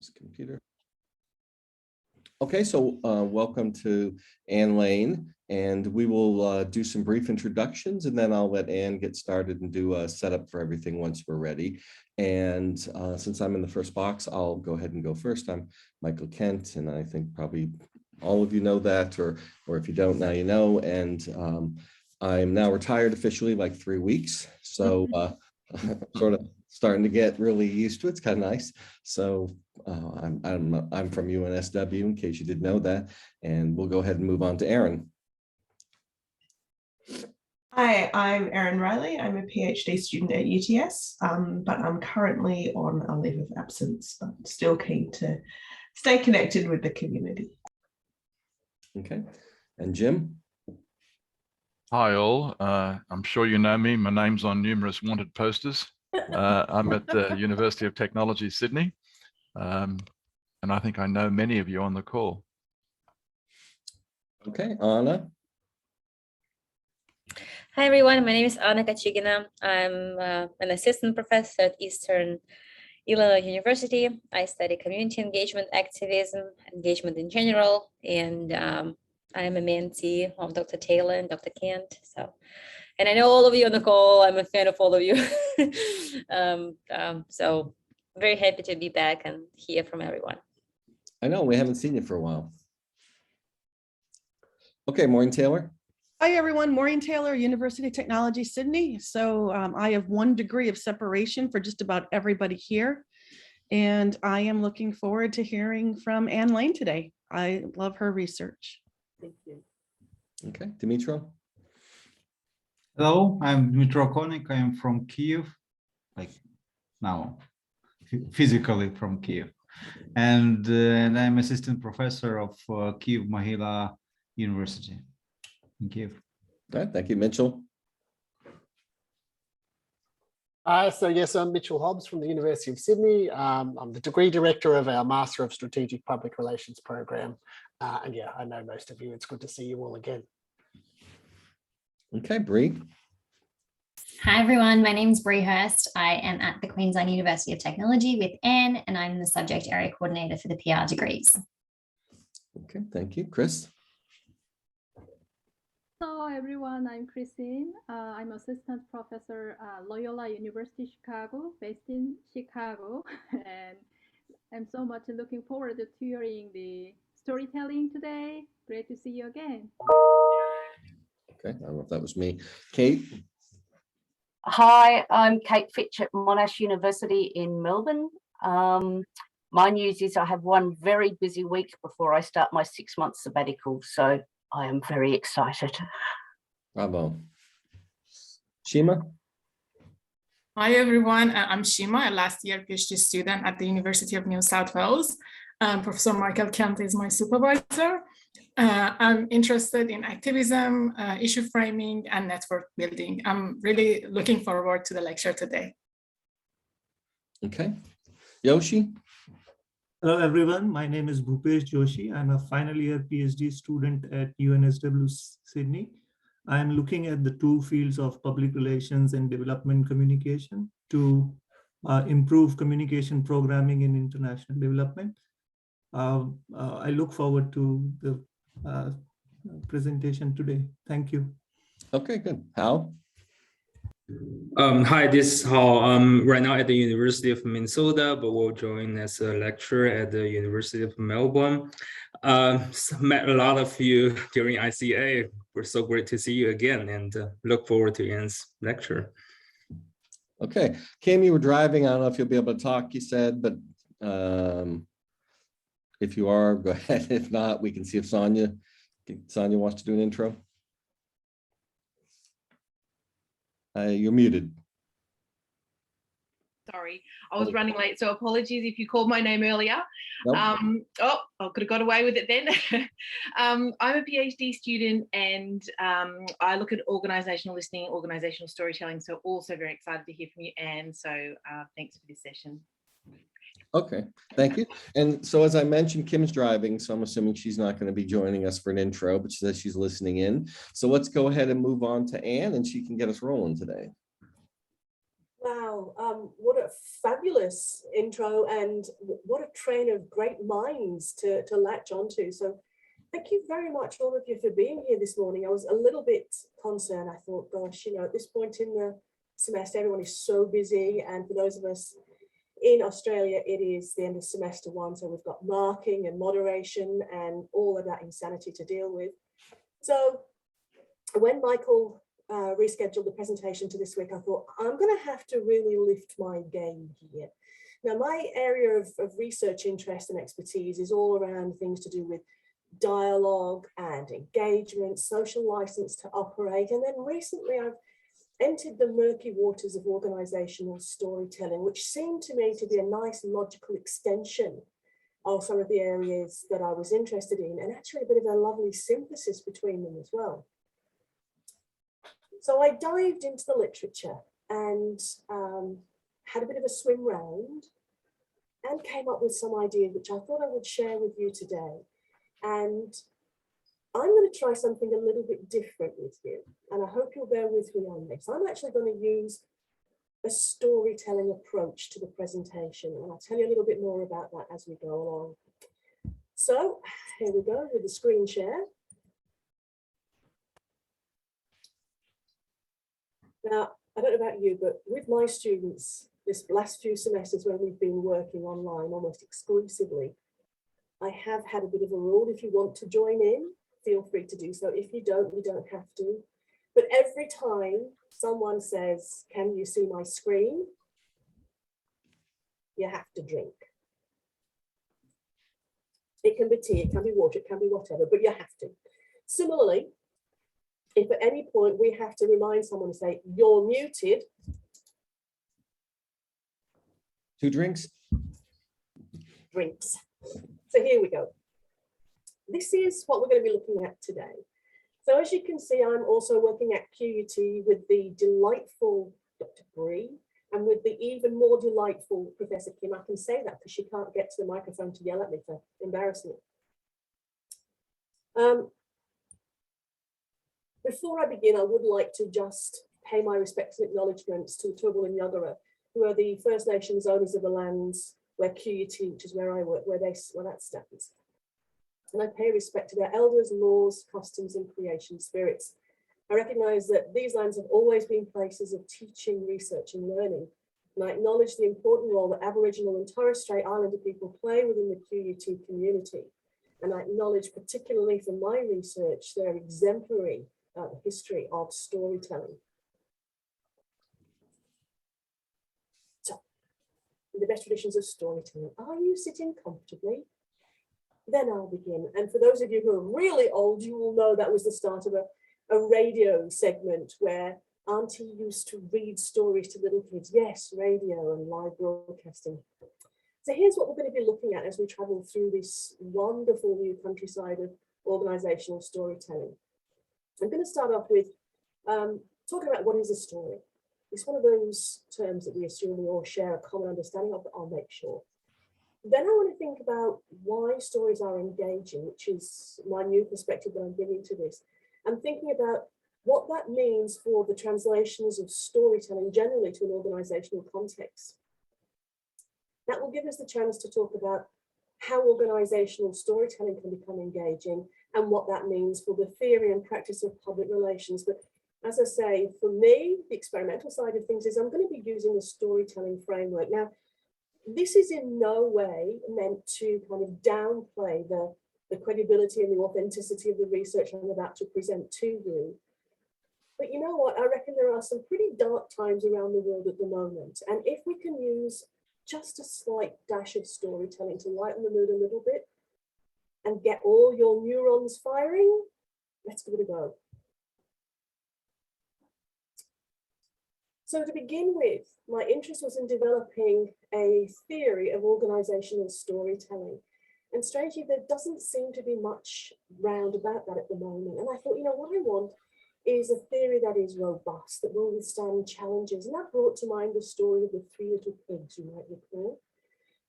This computer. Okay, so welcome to Ann Lane, and we will do some brief introductions, and then I'll let Ann get started and do a setup for everything once we're ready. And since I'm in the first box, I'll go ahead and go first. I'm Michael Kent, and I think probably all of you know that, or if you don't, now you know. And I'm now retired officially, like 3 weeks, so sort of starting to get really used to it. It's kind of nice. So I'm from UNSW, in case you didn't know that, and we'll go ahead and move on to Erin. Hi, I'm Erin Riley. I'm a PhD student at UTS, but I'm currently on a leave of absence, but still keen to stay connected with the community. Okay, and Jim? Hi all, I'm sure you know me. My name's on numerous wanted posters. I'm at the University of Technology, Sydney, and I think I know many of you on the call. Okay, Anna? Hi everyone, my name is Anna Kachigina. I'm an assistant professor at Eastern Illinois University. I study community engagement, activism, engagement in general, and I'm a mentee of Dr. Taylor and Dr. Kent. And I know all of you on the call. I'm a fan of all of you. So very happy to be back and hear from everyone. I know, we haven't seen you for a while. Okay, Maureen Taylor. Hi everyone, Maureen Taylor, University of Technology, Sydney. So I have 1 degree of separation for just about everybody here. And I am looking forward to hearing from Ann Lane today. I love her research. Thank you. Okay, Dimitro. Hello, I'm Dmitro Konik. I am from Kyiv, like now, physically from Kyiv. And I'm assistant professor of Kyiv Mahila University in Kyiv. All right, thank you, Mitchell. So yes, I'm Mitchell Hobbs from the University of Sydney. I'm the degree director of our Master of Strategic Public Relations program. And yeah, I know most of you. It's good to see you all again. Okay, Bree. Hi everyone, my name is Bree Hurst. I am at the Queensland University of Technology with Anne, and I'm the subject area coordinator for the PR degrees. Okay, thank you. Chris. Hello everyone, I'm Christine. I'm assistant professor at Loyola University Chicago, based in Chicago, and I'm so much looking forward to hearing the storytelling today. Great to see you again. Okay, I don't know if that was me. Kate. Hi, I'm Kate Fitch at Monash University in Melbourne. My news is I have 1 very busy week before I start my 6-month sabbatical, so I am very excited. Bravo. Shima. Hi everyone, I'm Shima, a last year PhD student at the University of New South Wales. Professor Michael Kent is my supervisor. I'm interested in activism, issue framing, and network building. I'm really looking forward to the lecture today. Okay. Yoshi. Hello everyone, my name is Bhupesh Joshi. I'm a final year PhD student at UNSW Sydney. I'm looking at the 2 fields of public relations and development communication to improve communication programming in international development. I look forward to the presentation today. Thank you. Okay, good. Hal? Hi, this is Hao. I'm right now at the University of Minnesota, but will join as a lecturer at the University of Melbourne. Met a lot of you during ICA. We're so great to see you again, and look forward to Ian's lecture. Okay, Kim, you were driving. I don't know if you'll be able to talk, you said, but if you are, go ahead. If not, we can see if Sonia wants to do an intro. You're muted. Sorry, I was running late, so apologies if you called my name earlier. Nope. I could have got away with it then. I'm a PhD student, and I look at organisational listening, organisational storytelling, so also very excited to hear from you, Anne. So thanks for this session. Okay, thank you. And so as I mentioned, Kim's driving, so I'm assuming she's not going to be joining us for an intro, but she says she's listening in. So let's go ahead and move on to Anne, and she can get us rolling today. Wow, Wow, what a fabulous intro, and what a train of great minds to latch onto. So thank you very much, all of you, for being here this morning. I was a little bit concerned. I thought, gosh, you know, at this point in the semester, everyone is so busy. And for those of us in Australia, it is the end of semester one. So we've got marking and moderation and all of that insanity to deal with. So when Michael rescheduled the presentation to this week, I thought, I'm going to have to really lift my game here. Now, my area of research interest and expertise is all around things to do with dialogue and engagement, social license to operate. And then recently I've entered the murky waters of organisational storytelling, which seemed to me to be a nice logical extension of some of the areas that I was interested in, and actually a bit of a lovely synthesis between them as well. So I dived into the literature and had a bit of a swim round and came up with some ideas which I thought I would share with you today. And I'm going to try something a little bit different with you, and I hope you'll bear with me on this. I'm actually going to use a storytelling approach to the presentation, and I'll tell you a little bit more about that as we go along. So here we go with the screen share. Now, I don't know about you, but with my students, this last few semesters when we've been working online almost exclusively, I have had a bit of a rule. If you want to join in, feel free to do so. If you don't have to. But every time someone says, "Can you see my screen?" you have to drink. It can be tea, it can be water, it can be whatever, but you have to. Similarly, if at any point we have to remind someone to say, "You're muted." 2 drinks. Drinks. So here we go. This is what we're going to be looking at today. So as you can see, I'm also working at QUT with the delightful Dr. Bree and with the even more delightful Professor Kim. I can say that because she can't get to the microphone to yell at me for embarrassing me. Before I begin, I would like to just pay my respects and acknowledgements to the Turrbal and Yagara, who are the First Nations owners of the lands where QUT, which is where I work, where that stands. And I pay respect to their elders, laws, customs, and creation spirits. I recognise that these lands have always been places of teaching, research, and learning. And I acknowledge the important role that Aboriginal and Torres Strait Islander people play within the QUT community. And I acknowledge particularly from my research their exemplary history of storytelling. So, in the best traditions of storytelling, are you sitting comfortably? Then I'll begin. And for those of you who are really old, you will know that was the start of a radio segment where Auntie used to read stories to little kids. Yes, radio and live broadcasting. So here's what we're going to be looking at as we travel through this wonderful new countryside of organisational storytelling. I'm going to start off with talking about what is a story. It's one of those terms that we assume we all share a common understanding of, but I'll make sure. Then I want to think about why stories are engaging, which is my new perspective that I'm bringing to this. I'm thinking about what that means for the translations of storytelling generally to an organisational context. That will give us the chance to talk about how organisational storytelling can become engaging and what that means for the theory and practice of public relations. But as I say, for me, the experimental side of things is I'm going to be using a storytelling framework. Now, this is in no way meant to kind of downplay the credibility and the authenticity of the research I'm about to present to you. But you know what? I reckon there are some pretty dark times around the world at the moment. And if we can use just a slight dash of storytelling to lighten the mood a little bit and get all your neurons firing, let's give it a go. So to begin with, my interest was in developing a theory of organisational storytelling. And strangely, there doesn't seem to be much round about that at the moment. And I thought, you know, what I want is a theory that is robust, that will withstand challenges. And that brought to mind the story of the 3 little pigs, you might recall.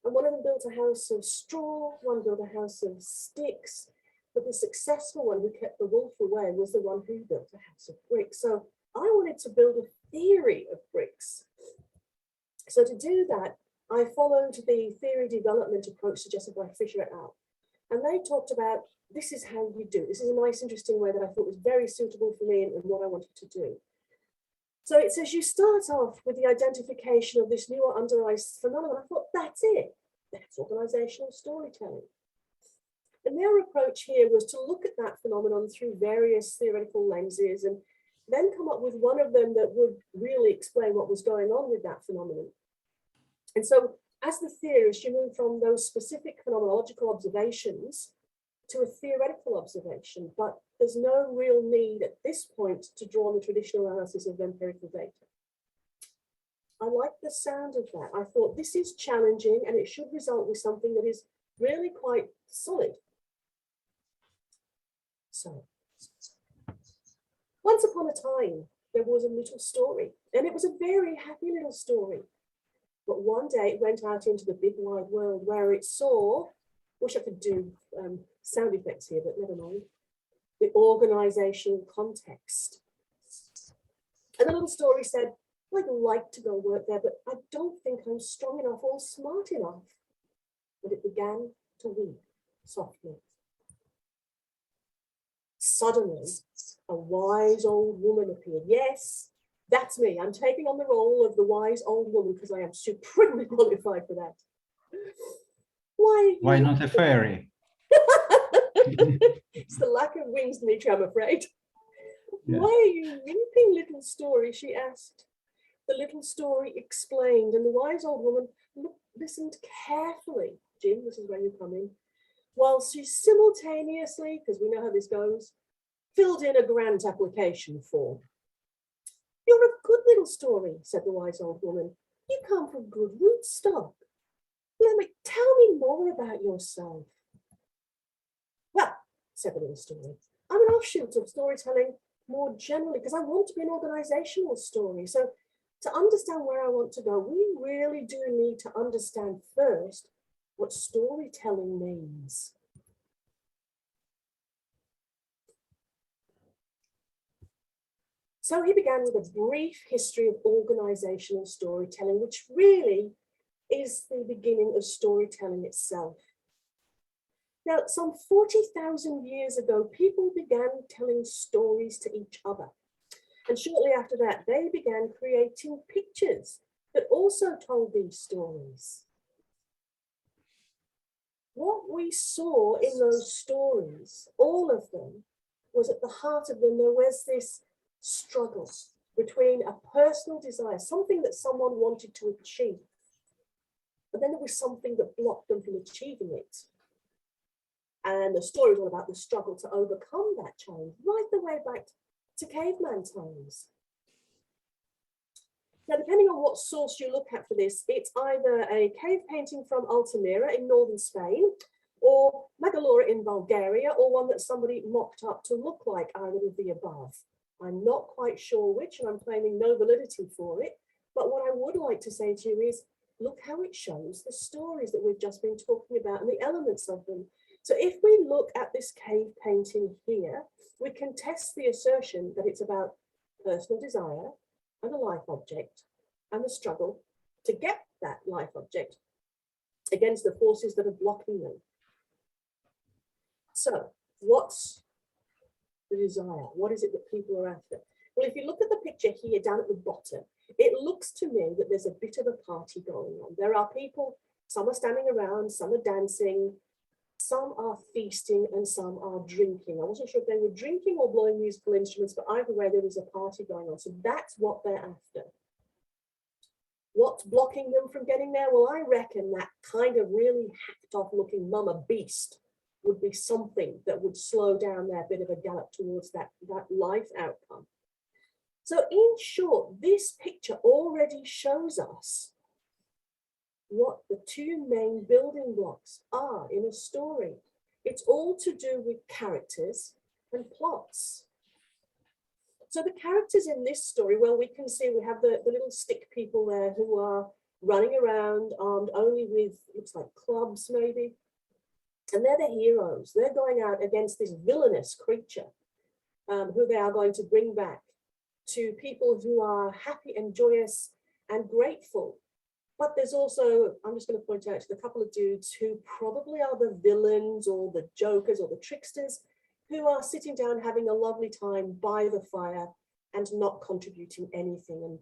And one of them built a house of straw, one built a house of sticks, but the successful one who kept the wolf away was the one who built a house of bricks. So I wanted to build a theory of bricks. So to do that, I followed the theory development approach suggested by Fisher et al. And they talked about, this is how you do it. This is a nice, interesting way that I thought was very suitable for me and what I wanted to do. So it says you start off with the identification of this new or underlying phenomenon. I thought, that's it. That's organizational storytelling. And their approach here was to look at that phenomenon through various theoretical lenses and then come up with one of them that would really explain what was going on with that phenomenon. And so as the theorist, you move from those specific phenomenological observations to a theoretical observation, but there's no real need at this point to draw on the traditional analysis of empirical data. I like the sound of that. I thought this is challenging and it should result with something that is really quite solid. So, once upon a time, there was a little story, and it was a very happy little story. But one day it went out into the big wide world where it saw, wish I could do sound effects here, but never mind, the organizational context. And the little story said, I'd like to go work there, but I don't think I'm strong enough or smart enough. But it began to weep softly. Suddenly, a wise old woman appeared. Yes, that's me. I'm taking on the role of the wise old woman because I am supremely qualified for that. Why not a fairy? It's the lack of wings, Dimitri, I'm afraid. Yeah. Why are you weeping, little story? She asked. The little story explained, and the wise old woman listened carefully. Jim, this is where you come in. While she simultaneously, because we know how this goes, filled in a grant application form. You're a good little story, said the wise old woman. You come from good rootstock. Tell me more about yourself. Well, said the little story, I'm an offshoot of storytelling more generally because I want to be an organizational story. So to understand where I want to go, we really do need to understand first what storytelling means. So he began with a brief history of organizational storytelling, which really is the beginning of storytelling itself. Now, some 40,000 years ago, people began telling stories to each other. And shortly after that, they began creating pictures that also told these stories. What we saw in those stories, all of them, was at the heart of them, there was this struggle between a personal desire, something that someone wanted to achieve, but then there was something that blocked them from achieving it. And the story is all about the struggle to overcome that challenge, right the way back to caveman times. Now, depending on what source you look at for this, it's either a cave painting from Altamira in northern Spain, or Magalore in Bulgaria, or one that somebody mocked up to look like either of the above. I'm not quite sure which, and I'm claiming no validity for it. But what I would like to say to you is, look how it shows the stories that we've just been talking about and the elements of them. So if we look at this cave painting here, we can test the assertion that it's about personal desire and a life object and the struggle to get that life object against the forces that are blocking them. So what's the desire? What is it that people are after? Well, if you look at the picture here down at the bottom, it looks to me that there's a bit of a party going on. There are people, some are standing around, some are dancing, some are feasting, and some are drinking. I wasn't sure if they were drinking or blowing musical instruments, but either way, there was a party going on. So that's what they're after. What's blocking them from getting there? Well, I reckon that kind of really hacked off looking mama beast would be something that would slow down their bit of a gallop towards that life outcome. So in short, this picture already shows us what the two main building blocks are in a story. It's all to do with characters and plots. So the characters in this story, well, we can see we have the little stick people there who are running around armed only with, looks like clubs maybe. And they're the heroes. They're going out against this villainous creature who they are going to bring back to people who are happy and joyous and grateful But there's also, I'm just going to point out to the couple of dudes who probably are the villains or the jokers or the tricksters who are sitting down having a lovely time by the fire and not contributing anything. And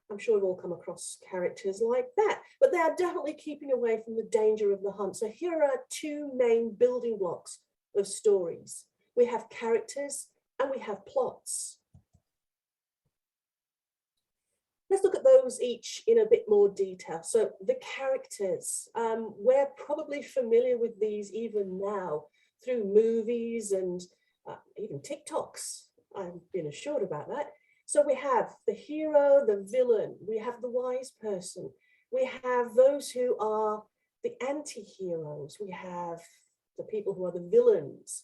I'm sure we've all come across characters like that, but they are definitely keeping away from the danger of the hunt. So here are two main building blocks of stories. We have characters and we have plots. Let's look at those each in a bit more detail. So the characters, we're probably familiar with these even now through movies and even TikToks. I've been assured about that. So we have the hero, the villain, we have the wise person, we have those who are the anti-heroes, we have the people who are the villains.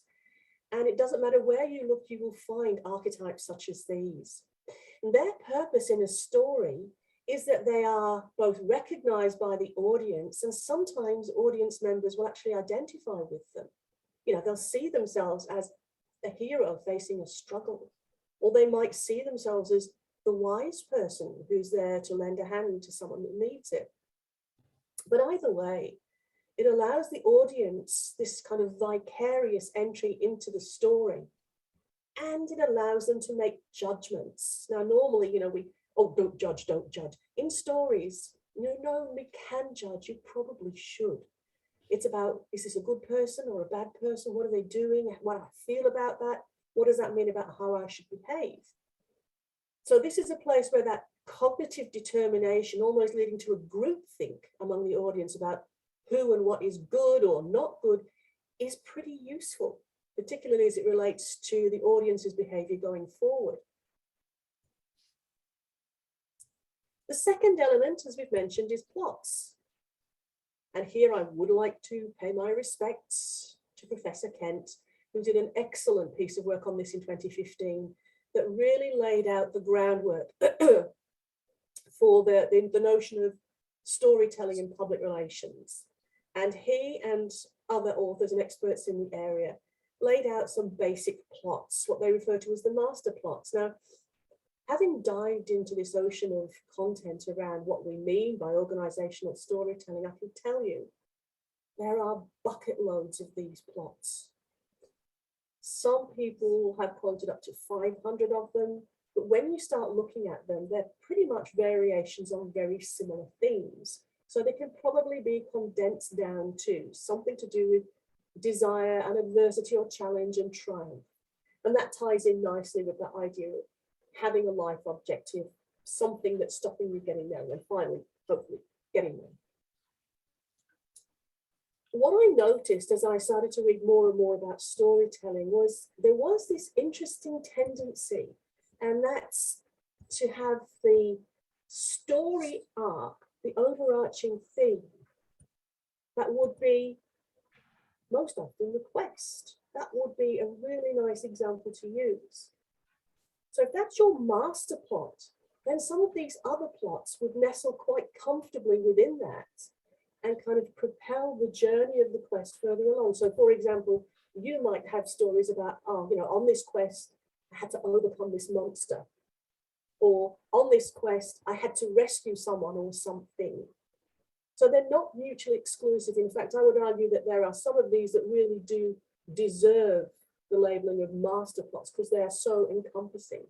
And it doesn't matter where you look, you will find archetypes such as these. And their purpose in a story is that they are both recognized by the audience, and sometimes audience members will actually identify with them. You know, they'll see themselves as a hero facing a struggle, or they might see themselves as the wise person who's there to lend a hand to someone that needs it. But either way, it allows the audience this kind of vicarious entry into the story. And it allows them to make judgments. Now, normally, you know, don't judge, don't judge. In stories, you not only can judge, you probably should. It's about, is this a good person or a bad person? What are they doing? What do I feel about that? What does that mean about how I should behave? So this is a place where that cognitive determination, almost leading to a groupthink among the audience about who and what is good or not good, is pretty useful, particularly as it relates to the audience's behavior going forward. The second element, as we've mentioned, is plots. And here I would like to pay my respects to Professor Kent, who did an excellent piece of work on this in 2015 that really laid out the groundwork for the notion of storytelling in public relations. And he and other authors and experts in the area laid out some basic plots, what they refer to as the master plots. Now, having dived into this ocean of content around what we mean by organisational storytelling, I can tell you there are bucket loads of these plots. Some people have quoted up to 500 of them, but when you start looking at them, they're pretty much variations on very similar themes. So they can probably be condensed down to something to do with desire and adversity or challenge and triumph. And that ties in nicely with that idea of having a life objective, something that's stopping you getting there and finally, hopefully, getting there. What I noticed as I started to read more and more about storytelling was there was this interesting tendency, and that's to have the story arc, the overarching theme, that would be most often the quest. That would be a really nice example to use. So if that's your master plot, then some of these other plots would nestle quite comfortably within that and kind of propel the journey of the quest further along. So for example, you might have stories about, oh, you know, on this quest, I had to overcome this monster. Or on this quest, I had to rescue someone or something. So they're not mutually exclusive. In fact, I would argue that there are some of these that really do deserve the labeling of master plots because they are so encompassing.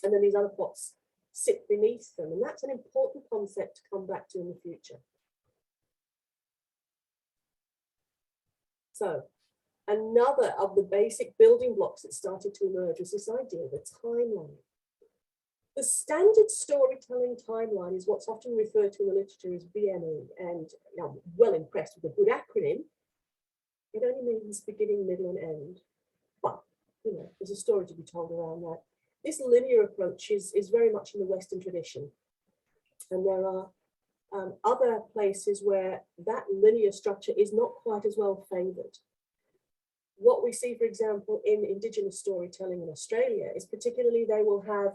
And then these other plots sit beneath them. And that's an important concept to come back to in the future. So another of the basic building blocks that started to emerge was this idea of a timeline. The standard storytelling timeline is what's often referred to in the literature as BME, and I'm well impressed with a good acronym. It only means beginning, middle, and end. But, you know, there's a story to be told around that. This linear approach is very much in the Western tradition. And there are other places where that linear structure is not quite as well favoured. What we see, for example, in Indigenous storytelling in Australia is particularly they will have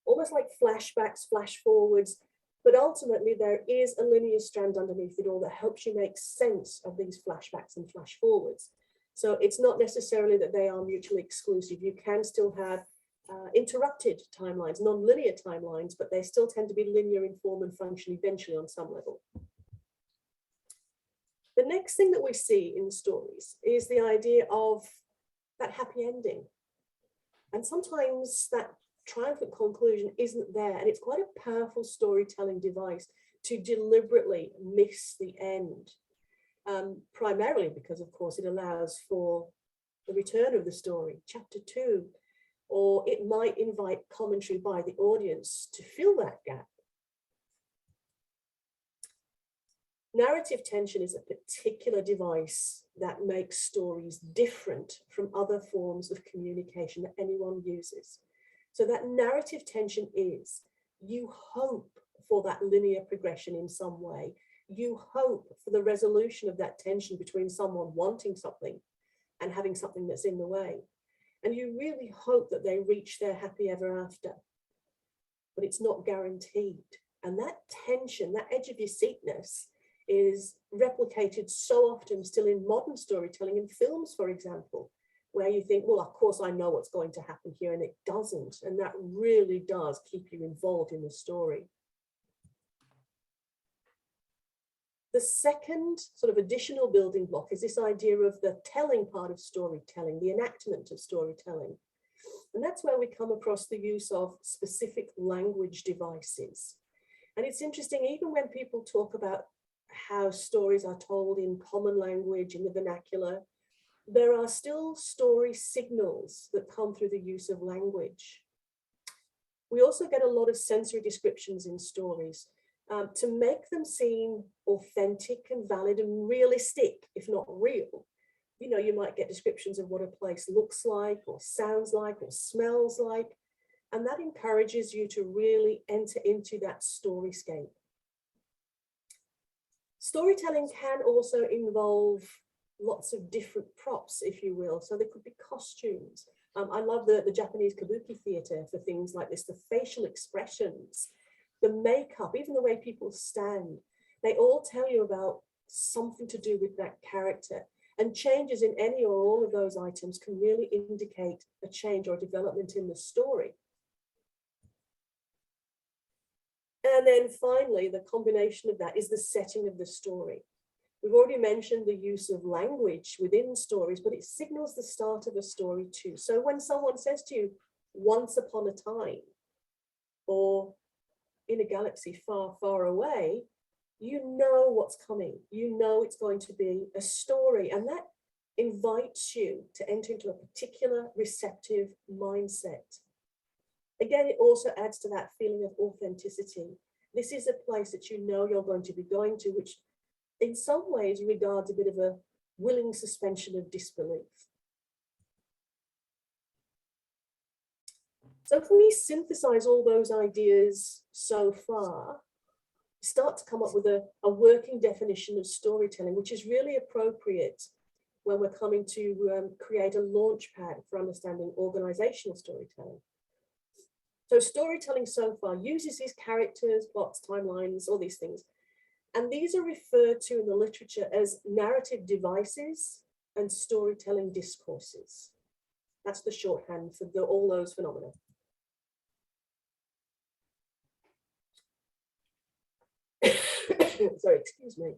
almost like flashbacks, flash forwards, but ultimately there is a linear strand underneath it all that helps you make sense of these flashbacks and flash forwards. So it's not necessarily that they are mutually exclusive. You can still have interrupted timelines, non-linear timelines, but they still tend to be linear in form and function eventually on some level. The next thing that we see in stories is the idea of that happy ending. And sometimes that triumphant conclusion isn't there. And it's quite a powerful storytelling device to deliberately miss the end. Primarily because, of course, it allows for the return of the story, chapter 2, or it might invite commentary by the audience to fill that gap. Narrative tension is a particular device that makes stories different from other forms of communication that anyone uses. So that narrative tension is, you hope for that linear progression in some way. You hope for the resolution of that tension between someone wanting something and having something that's in the way. And you really hope that they reach their happy ever after, but it's not guaranteed. And that tension, that edge of your seatness, is replicated so often still in modern storytelling, in films, for example, where you think, well, of course I know what's going to happen here, and it doesn't. And that really does keep you involved in the story. The second sort of additional building block is this idea of the telling part of storytelling, the enactment of storytelling. And that's where we come across the use of specific language devices. And it's interesting, even when people talk about how stories are told in common language, in the vernacular, there are still story signals that come through the use of language. We also get a lot of sensory descriptions in stories to make them seem authentic and valid and realistic, if not real. You know, you might get descriptions of what a place looks like or sounds like or smells like, and that encourages you to really enter into that storyscape. Storytelling can also involve lots of different props, if you will. So there could be costumes. I love the Japanese kabuki theatre for things like this, the facial expressions, the makeup, even the way people stand. They all tell you about something to do with that character. And changes in any or all of those items can really indicate a change or development in the story. And then finally, the combination of that is the setting of the story. We've already mentioned the use of language within stories, but it signals the start of a story too. So when someone says to you, once upon a time, or in a galaxy far, far away, you know what's coming. You know it's going to be a story, and that invites you to enter into a particular receptive mindset. Again, it also adds to that feeling of authenticity. This is a place that you know you're going to be going to, which in some ways regards a bit of a willing suspension of disbelief. So if we synthesize all those ideas so far, start to come up with a working definition of storytelling, which is really appropriate when we're coming to create a launch pad for understanding organizational storytelling. So storytelling so far uses these characters, plots, timelines, all these things. And these are referred to in the literature as narrative devices and storytelling discourses. That's the shorthand for all those phenomena. Sorry, excuse me.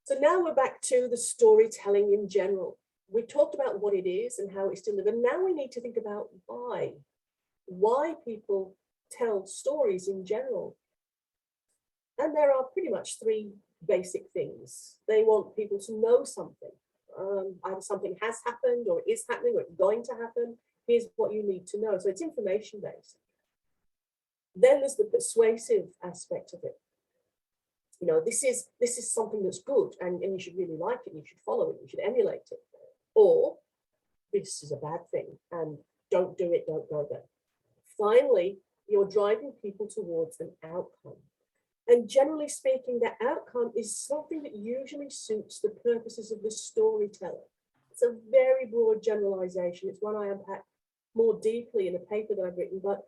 So now we're back to the storytelling in general. We talked about what it is and how it's delivered. Now we need to think about why people tell stories in general. And there are pretty much three basic things. They want people to know something. Either something has happened or is happening or it's going to happen. Here's what you need to know. So it's information based. Then there's the persuasive aspect of it. You know, this is something that's good and you should really like it, you should follow it, you should emulate it. Or this is a bad thing and don't do it, don't go there. Finally, you're driving people towards an outcome. And generally speaking, that outcome is something that usually suits the purposes of the storyteller. It's a very broad generalization. It's one I unpack more deeply in a paper that I've written, but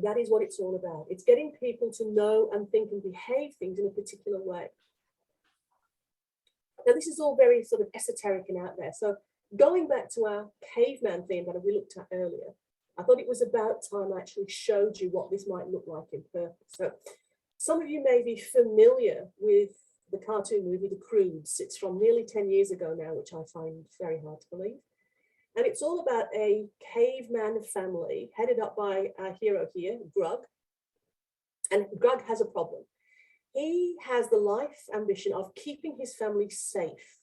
that is what it's all about. It's getting people to know and think and behave things in a particular way. Now, this is all very sort of esoteric and out there. So Going back to our caveman theme that we looked at earlier, I thought it was about time I actually showed you what this might look like in purpose. So some of you may be familiar with the cartoon movie The Croods. It's from nearly 10 years ago now, which I find very hard to believe. And it's all about a caveman family headed up by our hero here, Grug. And Grug has a problem. He has the life ambition of keeping his family safe.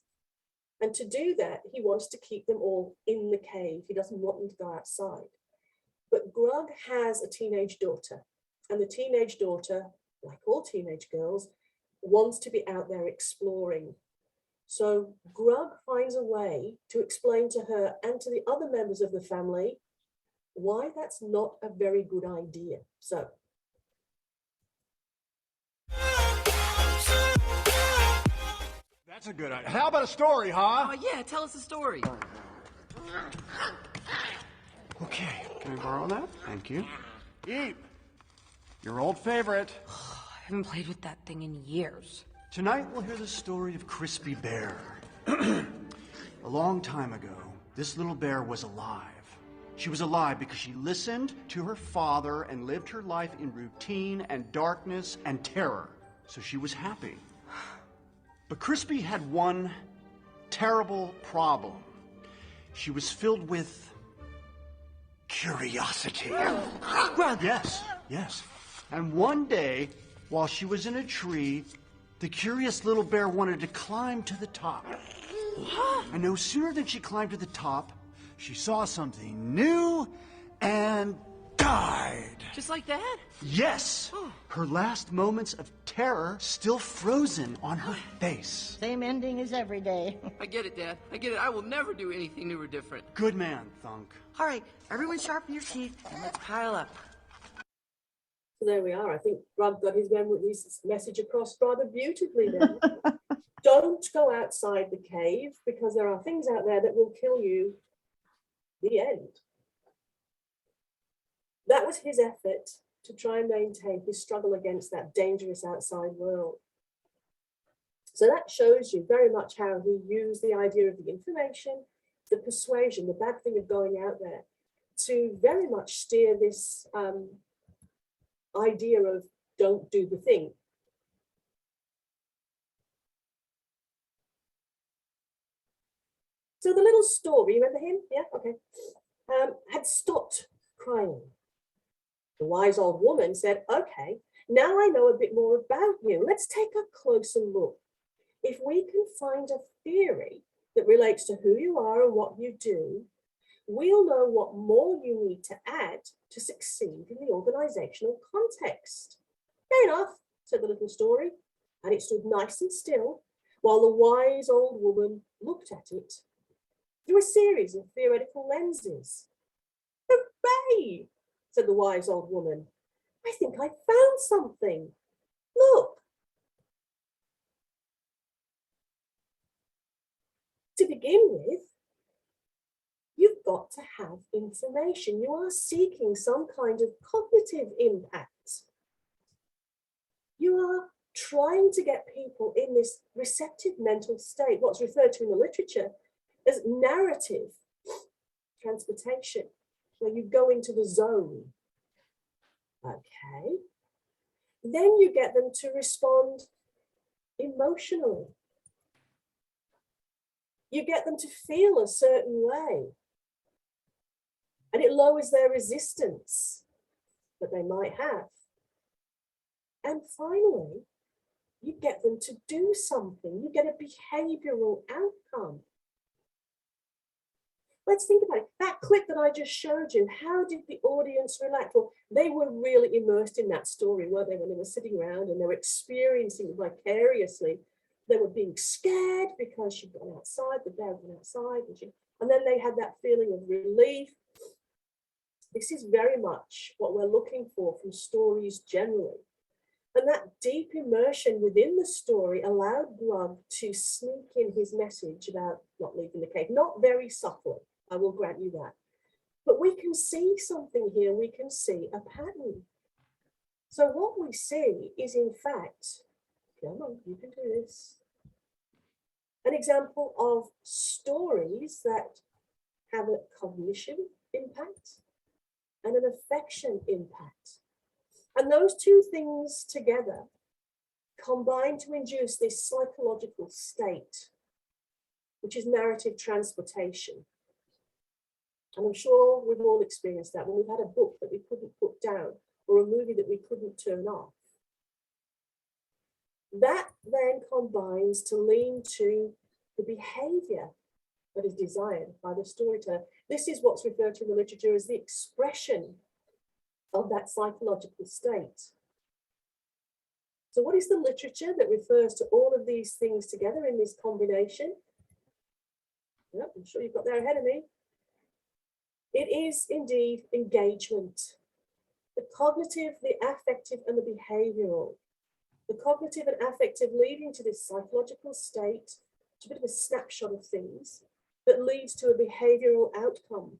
And to do that, he wants to keep them all in the cave. He doesn't want them to go outside. But Grug has a teenage daughter. And the teenage daughter, like all teenage girls, wants to be out there exploring. So Grug finds a way to explain to her and to the other members of the family why that's not a very good idea. So that's a good idea. How about a story, huh? Oh, yeah, tell us a story. Okay, can I borrow that? Thank you. Eep, your old favorite. I haven't played with that thing in years. Tonight we'll hear the story of Crispy Bear. A long time ago, this little bear was alive. She was alive because she listened to her father and lived her life in routine and darkness and terror. So she was happy. But Crispy had one terrible problem. She was filled with curiosity. Yes. And one day, while she was in a tree, the curious little bear wanted to climb to the top. And no sooner than she climbed to the top, she saw something new and died. Just like that? Yes. Her last moments of terror still frozen on her face. Same ending as every day. I get it, Dad. I get it. I will never do anything new or different. Good man, Thunk. All right, everyone sharpen your teeth and let's pile up. So there we are. I think Grug got his message across rather beautifully there. Don't go outside the cave because there are things out there that will kill you. The end. That was his effort to try and maintain his struggle against that dangerous outside world. So that shows you very much how he used the idea of the information, the persuasion, the bad thing of going out there, to very much steer this idea of don't do the thing. So the little story, remember him? Yeah, okay. Had stopped crying. The wise old woman said, okay, now I know a bit more about you. Let's take a closer look. If we can find a theory that relates to who you are and what you do, we'll know what more you need to add to succeed in the organizational context. Fair enough, said the little story, and it stood nice and still while the wise old woman looked at it through a series of theoretical lenses. Hooray, said the wise old woman. I think I found something. Look. To begin with, you've got to have information. You are seeking some kind of cognitive impact. You are trying to get people in this receptive mental state, what's referred to in the literature as narrative transportation, where you go into the zone. Okay. Then you get them to respond emotionally. You get them to feel a certain way. And it lowers their resistance that they might have. And finally, you get them to do something. You get a behavioural outcome. Let's think about it. That clip that I just showed you, how did the audience react? Well, they were really immersed in that story, weren't they, when they were sitting around and they were experiencing it vicariously. They were being scared because she'd gone outside, the bear went outside, and then they had that feeling of relief. This is very much what we're looking for from stories generally. And that deep immersion within the story allowed Grug to sneak in his message about not leaving the cave, not very subtly, I will grant you that. But we can see something here, we can see a pattern. So what we see is in fact, come on, you can do this. an example of stories that have a cognition impact and an affection impact. And those two things together combine to induce this psychological state, which is narrative transportation. And I'm sure we've all experienced that when we've had a book that we couldn't put down or a movie that we couldn't turn off. That then combines to lean to the behavior that is desired by the storyteller. This is what's referred to in the literature as the expression of that psychological state. So what is the literature that refers to all of these things together in this combination? Yep, I'm sure you've got there ahead of me. It is indeed engagement. The cognitive, the affective, and the behavioural. The cognitive and affective leading to this psychological state, it's a bit of a snapshot of things, that leads to a behavioural outcome.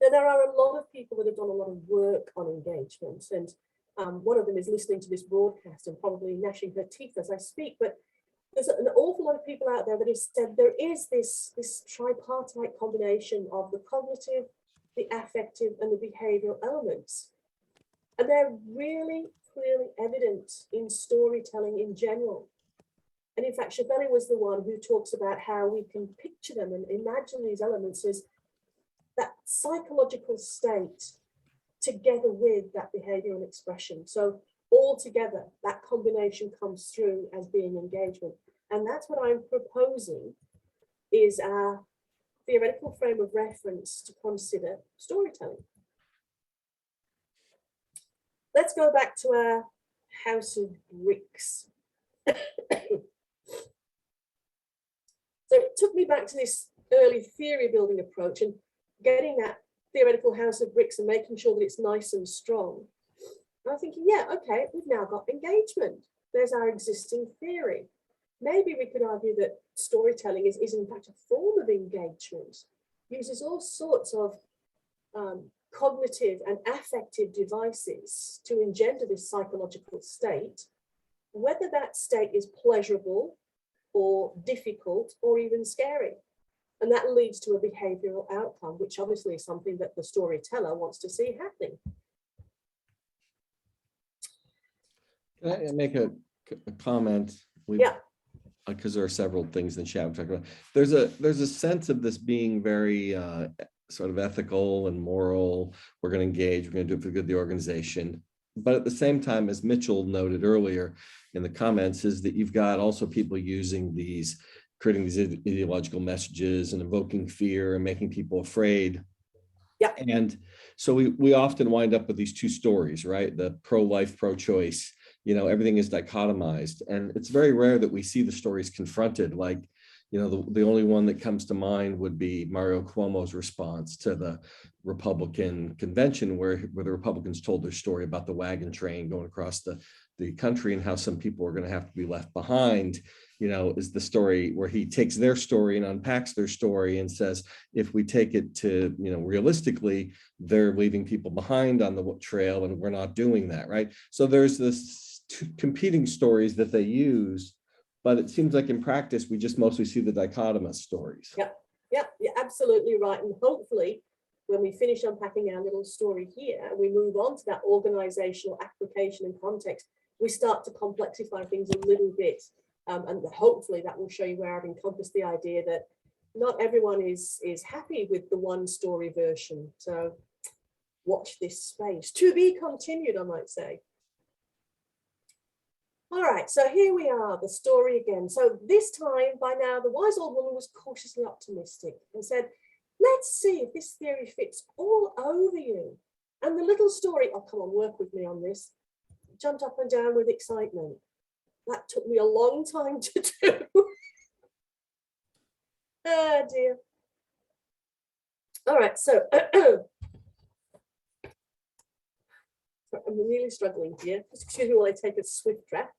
Now, there are a lot of people that have done a lot of work on engagement, and one of them is listening to this broadcast and probably gnashing her teeth as I speak, but there's an awful lot of people out there that have said there is this tripartite combination of the cognitive, the affective, and the behavioural elements. And they're really clearly evident in storytelling in general. And in fact, Chabeli was the one who talks about how we can picture them and imagine these elements as that psychological state together with that behavioural expression. So all together, that combination comes through as being engagement. And that's what I'm proposing is our theoretical frame of reference to consider storytelling. Let's go back to our house of bricks. So it took me back to this early theory building approach and getting that theoretical house of bricks and making sure that it's nice and strong. And I'm thinking, yeah, okay, we've now got engagement. There's our existing theory. Maybe we could argue that storytelling is in fact a form of engagement, uses all sorts of cognitive and affective devices to engender this psychological state, whether that state is pleasurable or difficult or even scary. And that leads to a behavioural outcome, which obviously is something that the storyteller wants to see happening. Can I make a comment? Yeah. Because there are several things in the chat we're talking about. There's a sense of this being very sort of ethical and moral. We're going to engage. We're going to do it for the good of the organization. But at the same time, as Mitchell noted earlier in the comments, is that you've got also people using these, creating these ideological messages and evoking fear and making people afraid. Yeah. And so we often wind up with these two stories, right? The pro-life, pro-choice. You know, everything is dichotomized, and it's very rare that we see the stories confronted. Like, you know, the only one that comes to mind would be Mario Cuomo's response to the Republican convention, where the Republicans told their story about the wagon train going across the country and how some people are going to have to be left behind. You know, is the story where he takes their story and unpacks their story and says, if we take it to, you know, realistically, they're leaving people behind on the trail and we're not doing that, right? So there's this two competing stories that they use, but it seems like in practice, we just mostly see the dichotomous stories. Yep, you're absolutely right. And hopefully, when we finish unpacking our little story here, we move on to that organizational application and context, we start to complexify things a little bit. And hopefully that will show you where I've encompassed the idea that not everyone is happy with the one story version. So watch this space. To be continued, I might say. All right, so here we are, the story again. So this time, by now, the wise old woman was cautiously optimistic and said, let's see if this theory fits all over you. And the little story, oh, come on, work with me on this, jumped up and down with excitement. That took me a long time to do. Oh, dear. All right, so I'm really struggling here. Just excuse me while I take a swift draft.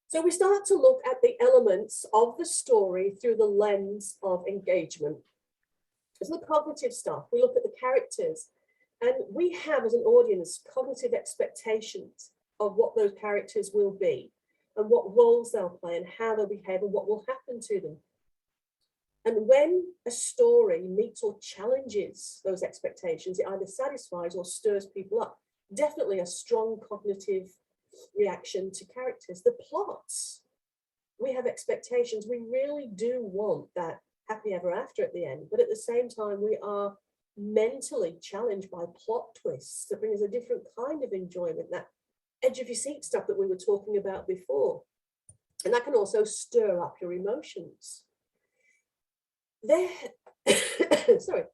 So we start to look at the elements of the story through the lens of engagement. It's the cognitive stuff. We look at the characters, and we have as an audience cognitive expectations of what those characters will be and what roles they'll play and how they'll behave and what will happen to them. And when a story meets or challenges those expectations, it either satisfies or stirs people up. Definitely a strong cognitive reaction to characters. The plots, we have expectations. We really do want that happy ever after at the end, but at the same time, we are mentally challenged by plot twists that bring us a different kind of enjoyment, that edge of your seat stuff that we were talking about before. And that can also stir up your emotions. Sorry.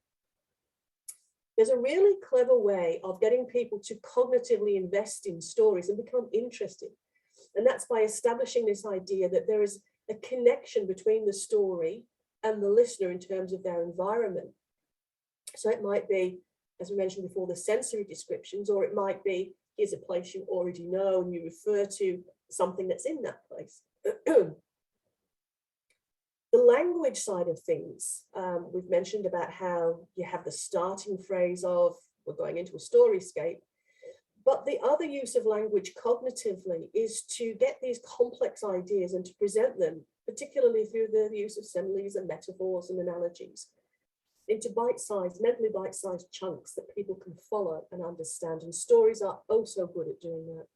There's a really clever way of getting people to cognitively invest in stories and become interested. And that's by establishing this idea that there is a connection between the story and the listener in terms of their environment. So it might be, as we mentioned before, the sensory descriptions, or it might be, here's a place you already know and you refer to something that's in that place. The language side of things, we've mentioned about how you have the starting phrase of, we're going into a storyscape, but the other use of language cognitively is to get these complex ideas and to present them, particularly through the use of similes and metaphors and analogies, into bite-sized, mentally bite-sized chunks that people can follow and understand. And stories are oh so good at doing that.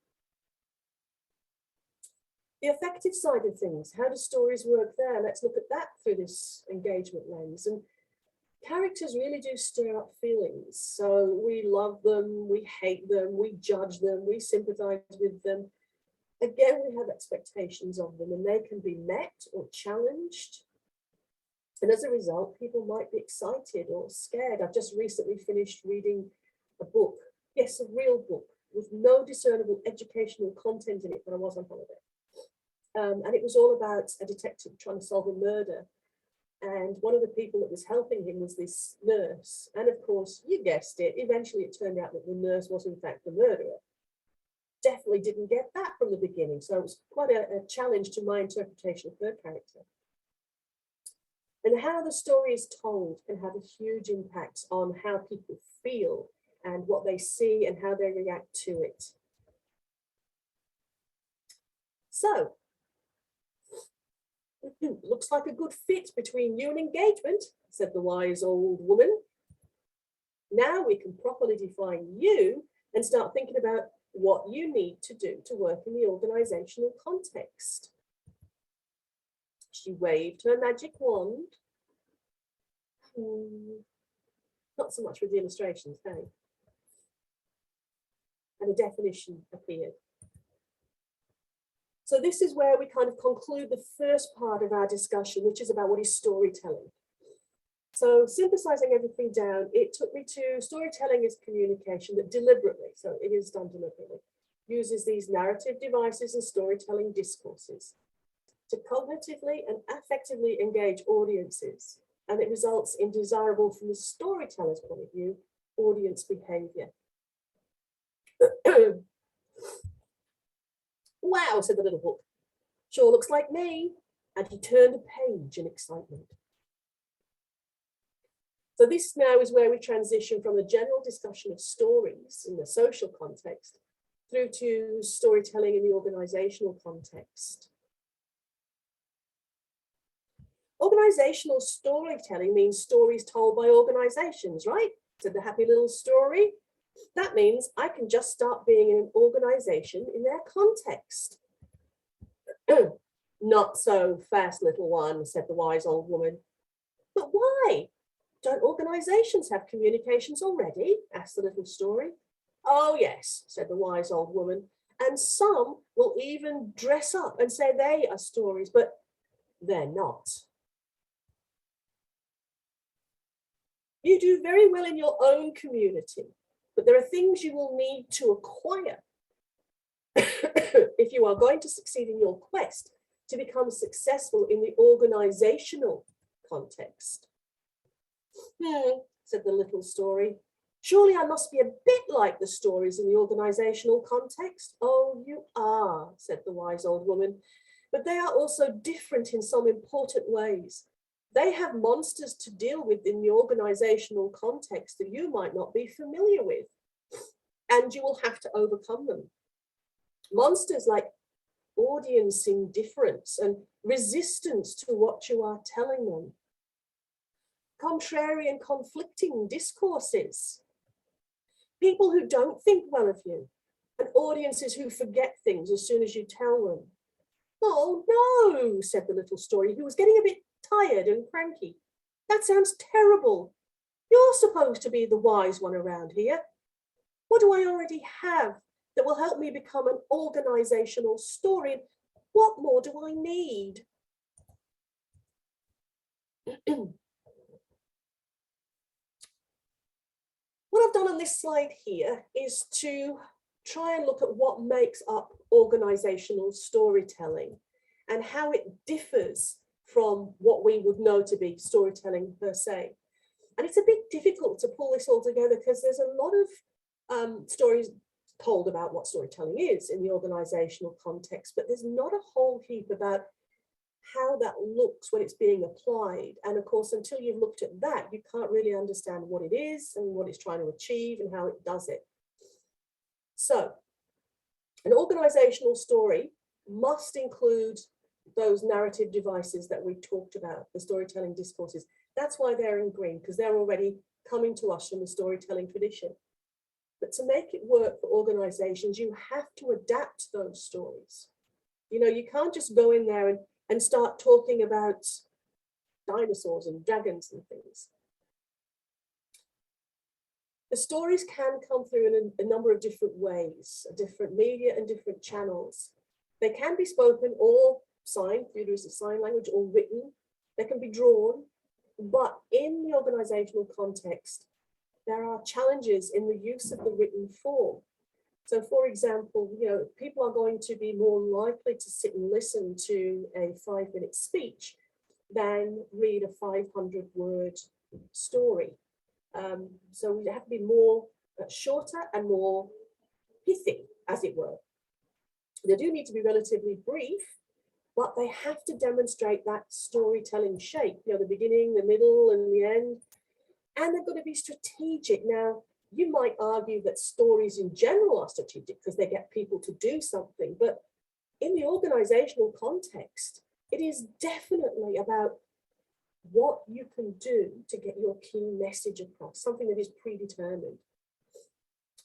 The affective side of things, how do stories work there? Let's look at that through this engagement lens. And characters really do stir up feelings. So we love them, we hate them, we judge them, we sympathize with them. Again, we have expectations of them and they can be met or challenged. And as a result, people might be excited or scared. I've just recently finished reading a book, yes, a real book, with no discernible educational content in it when I was on holiday. And it was all about a detective trying to solve a murder. And one of the people that was helping him was this nurse. And of course, you guessed it, eventually it turned out that the nurse was in fact the murderer. Definitely didn't get that from the beginning. So it was quite a challenge to my interpretation of her character. And how the story is told can have a huge impact on how people feel and what they see and how they react to it. So, looks like a good fit between you and engagement, said the wise old woman. Now we can properly define you and start thinking about what you need to do to work in the organisational context. She waved her magic wand. Not so much with the illustrations, hey? And a definition appeared. So this is where we kind of conclude the first part of our discussion, which is about what is storytelling. So synthesizing everything down, it took me to storytelling is communication that deliberately, so it is done deliberately, uses these narrative devices and storytelling discourses to cognitively and affectively engage audiences. And it results in desirable, from the storyteller's point of view, audience behavior. Wow, said the little book. Sure looks like me. And he turned a page in excitement. So this now is where we transition from a general discussion of stories in the social context through to storytelling in the organizational context. Organizational storytelling means stories told by organizations, right? Said the happy little story. That means I can just start being in an organization in their context. Not so fast, little one, said the wise old woman. But why? Don't organizations have communications already? Asked the little story. Oh yes, said the wise old woman. And some will even dress up and say they are stories, but they're not. You do very well in your own community, but there are things you will need to acquire if you are going to succeed in your quest to become successful in the organizational context. Said the little story. Surely I must be a bit like the stories in the organizational context. Oh, you are, said the wise old woman, but they are also different in some important ways. They have monsters to deal with in the organizational context that you might not be familiar with, and you will have to overcome them. Monsters like audience indifference and resistance to what you are telling them, contrary and conflicting discourses, people who don't think well of you, and audiences who forget things as soon as you tell them. Oh no, said the little story, who was getting a bit tired and cranky. That sounds terrible. You're supposed to be the wise one around here. What do I already have that will help me become an organizational story? What more do I need? What I've done on this slide here is to try and look at what makes up organizational storytelling and how it differs from what we would know to be storytelling per se. And it's a bit difficult to pull this all together because there's a lot of stories told about what storytelling is in the organizational context, but there's not a whole heap about how that looks when it's being applied. And of course, until you've looked at that, you can't really understand what it is and what it's trying to achieve and how it does it. So an organizational story must include those narrative devices that we talked about, the storytelling discourses. That's why they're in green, because they're already coming to us from the storytelling tradition. But to make it work for organizations, you have to adapt those stories. You know, you can't just go in there and start talking about dinosaurs and dragons and things. The stories can come through in a number of different ways, different media and different channels. They can be spoken or signed through the sign language or written. They can be drawn, but in the organizational context, there are challenges in the use of the written form. So for example, you know, people are going to be more likely to sit and listen to a 5-minute speech than read a 500-word story. So we have to be more shorter and more pithy, as it were. They do need to be relatively brief, but they have to demonstrate that storytelling shape, you know, the beginning, the middle, and the end. And they've got to be strategic. Now, you might argue that stories in general are strategic because they get people to do something, but in the organizational context, it is definitely about what you can do to get your key message across, something that is predetermined.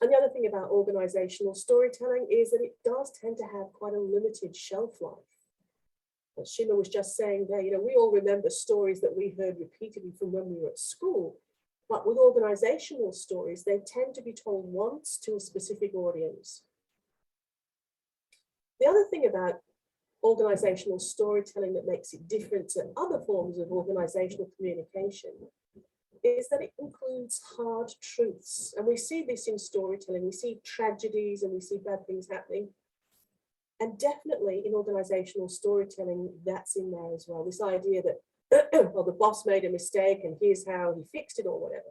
And the other thing about organizational storytelling is that it does tend to have quite a limited shelf life. As Shima was just saying there, you know, we all remember stories that we heard repeatedly from when we were at school. But with organizational stories, they tend to be told once to a specific audience. The other thing about organizational storytelling that makes it different to other forms of organizational communication is that it includes hard truths. And we see this in storytelling. We see tragedies and we see bad things happening. And definitely in organizational storytelling, that's in there as well. This idea that well, the boss made a mistake and here's how he fixed it or whatever.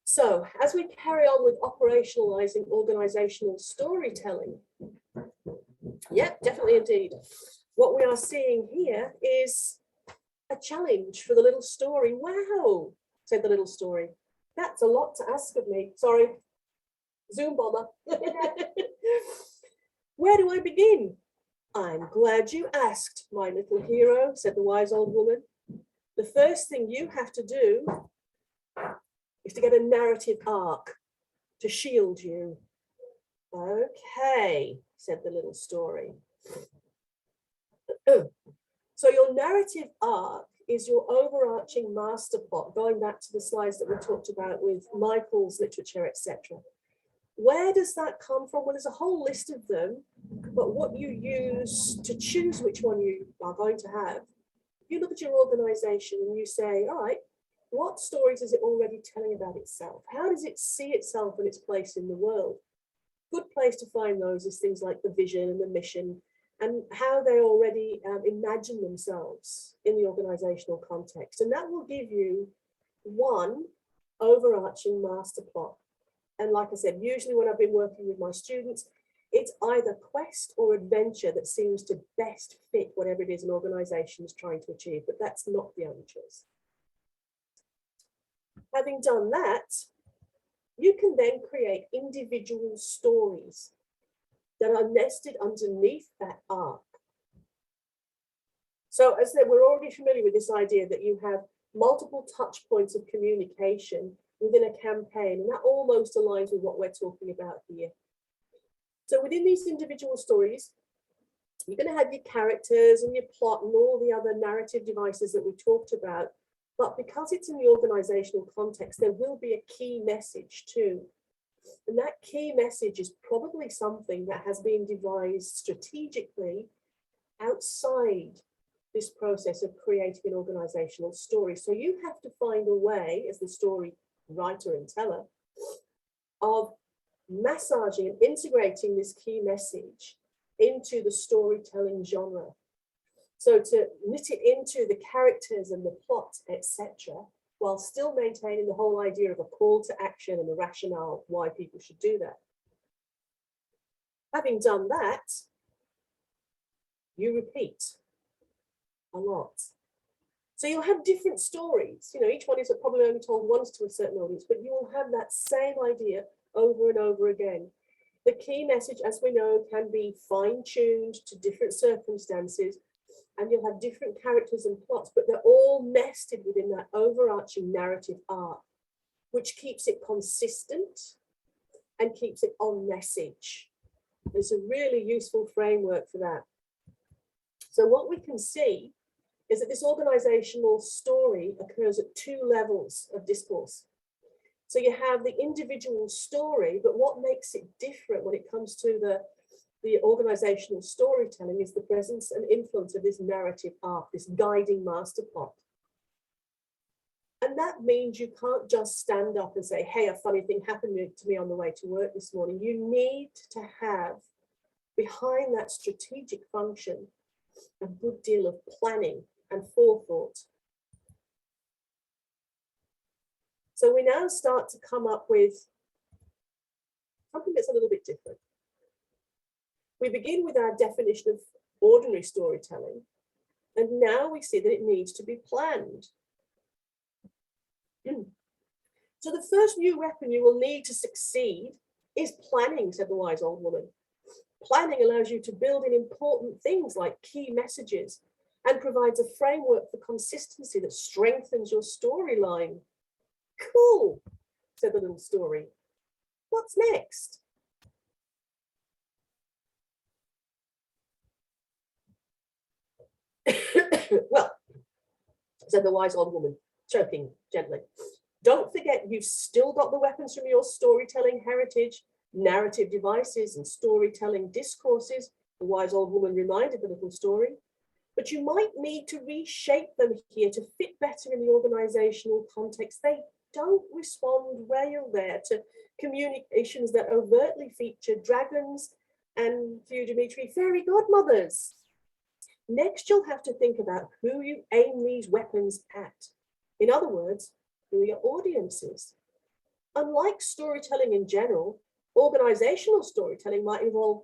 So as we carry on with operationalizing organizational storytelling, yeah, definitely indeed. What we are seeing here is a challenge for the little story. Wow, said the little story. That's a lot to ask of me. Sorry, Zoom bomber. Where do I begin? I'm glad you asked, my little hero, said the wise old woman. The first thing you have to do is to get a narrative arc to shield you. Okay, said the little story. So your narrative arc is your overarching master plot, going back to the slides that we talked about with Michael's literature, etc. Where does that come from? Well, there's a whole list of them, but what you use to choose which one you are going to have, you look at your organization and you say, all right, what stories is it already telling about itself? How does it see itself and its place in the world? Good place to find those is things like the vision and the mission and how they already imagine themselves in the organizational context. And that will give you one overarching master plot. And like I said, usually when I've been working with my students, It's either quest or adventure that seems to best fit whatever it is an organization is trying to achieve, but that's not the only choice. Having done that, you can then create individual stories that are nested underneath that arc. So as I said, we're already familiar with this idea that you have multiple touch points of communication within a campaign, and that almost aligns with what we're talking about here. So within these individual stories, you're going to have your characters and your plot and all the other narrative devices that we talked about. But because it's in the organizational context, there will be a key message too. And that key message is probably something that has been devised strategically outside this process of creating an organizational story. So you have to find a way, as the story writer and teller, of massaging and integrating this key message into the storytelling genre. So to knit it into the characters and the plot, etc., while still maintaining the whole idea of a call to action and the rationale why people should do that. Having done that, you repeat a lot. So you'll have different stories. You know, each one is probably only told once to a certain audience, but you will have that same idea over and over again. The key message, as we know, can be fine-tuned to different circumstances, and you'll have different characters and plots, but they're all nested within that overarching narrative arc, which keeps it consistent and keeps it on message. There's a really useful framework for that. So what we can see is that this organizational story occurs at two levels of discourse. So you have the individual story, but what makes it different when it comes to the organizational storytelling is the presence and influence of this narrative arc, this guiding master plot. And that means you can't just stand up and say, hey, a funny thing happened to me on the way to work this morning. You need to have behind that strategic function a good deal of planning and forethought. So we now start to come up with something that's a little bit different. We begin with our definition of ordinary storytelling, and now we see that it needs to be planned. So the first new weapon you will need to succeed is planning, said the wise old woman. Planning allows you to build in important things like key messages and provides a framework for consistency that strengthens your storyline. Cool, said the little story. What's next? Well, said the wise old woman, choking gently, don't forget you've still got the weapons from your storytelling heritage, narrative devices and storytelling discourses, the wise old woman reminded the little story, but you might need to reshape them here to fit better in the organizational context. They don't respond well there to communications that overtly feature dragons and, for you, Dimitri, fairy godmothers. Next, you'll have to think about who you aim these weapons at. In other words, who are your audiences? Unlike storytelling in general, organizational storytelling might involve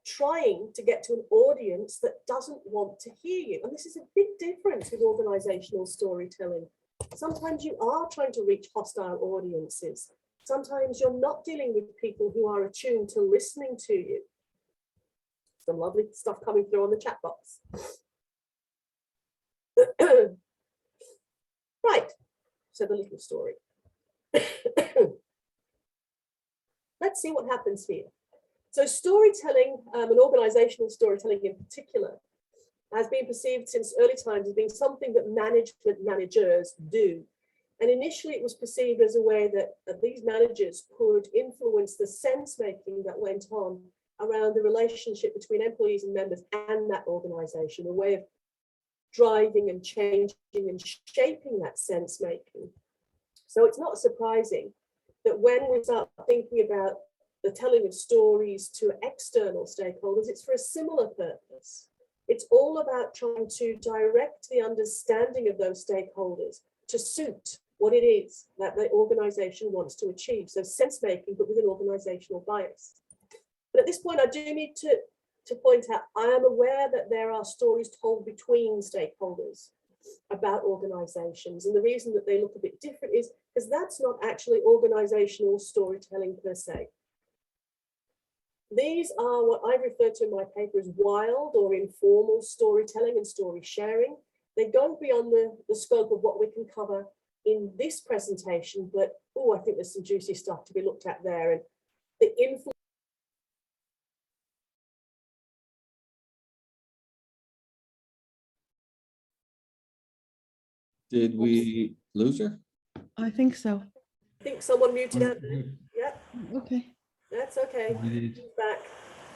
trying to get to an audience that doesn't want to hear you. And this is a big difference with organizational storytelling. Sometimes you are trying to reach hostile audiences. Sometimes you're not dealing with people who are attuned to listening to you. Some lovely stuff coming through on the chat box. Right, so the little story. Let's see what happens here. So storytelling, and organizational storytelling in particular, has been perceived since early times as being something that managers do. And initially it was perceived as a way that these managers could influence the sense making that went on around the relationship between employees and members and that organization, a way of driving and changing and shaping that sense making. So it's not surprising that when we start thinking about the telling of stories to external stakeholders, it's for a similar purpose. It's all about trying to direct the understanding of those stakeholders to suit what it is that the organization wants to achieve. So sense making, but with an organizational bias. But at this point, I do need to point out, I am aware that there are stories told between stakeholders about organizations. And the reason that they look a bit different is because that's not actually organizational storytelling per se. These are what I refer to in my paper as wild or informal storytelling and story sharing. They go beyond the scope of what we can cover in this presentation, but oh, I think there's some juicy stuff to be looked at there. And the influence. Did we lose her? I think so. I think someone muted out there. Yeah, Okay. that's okay. She's back.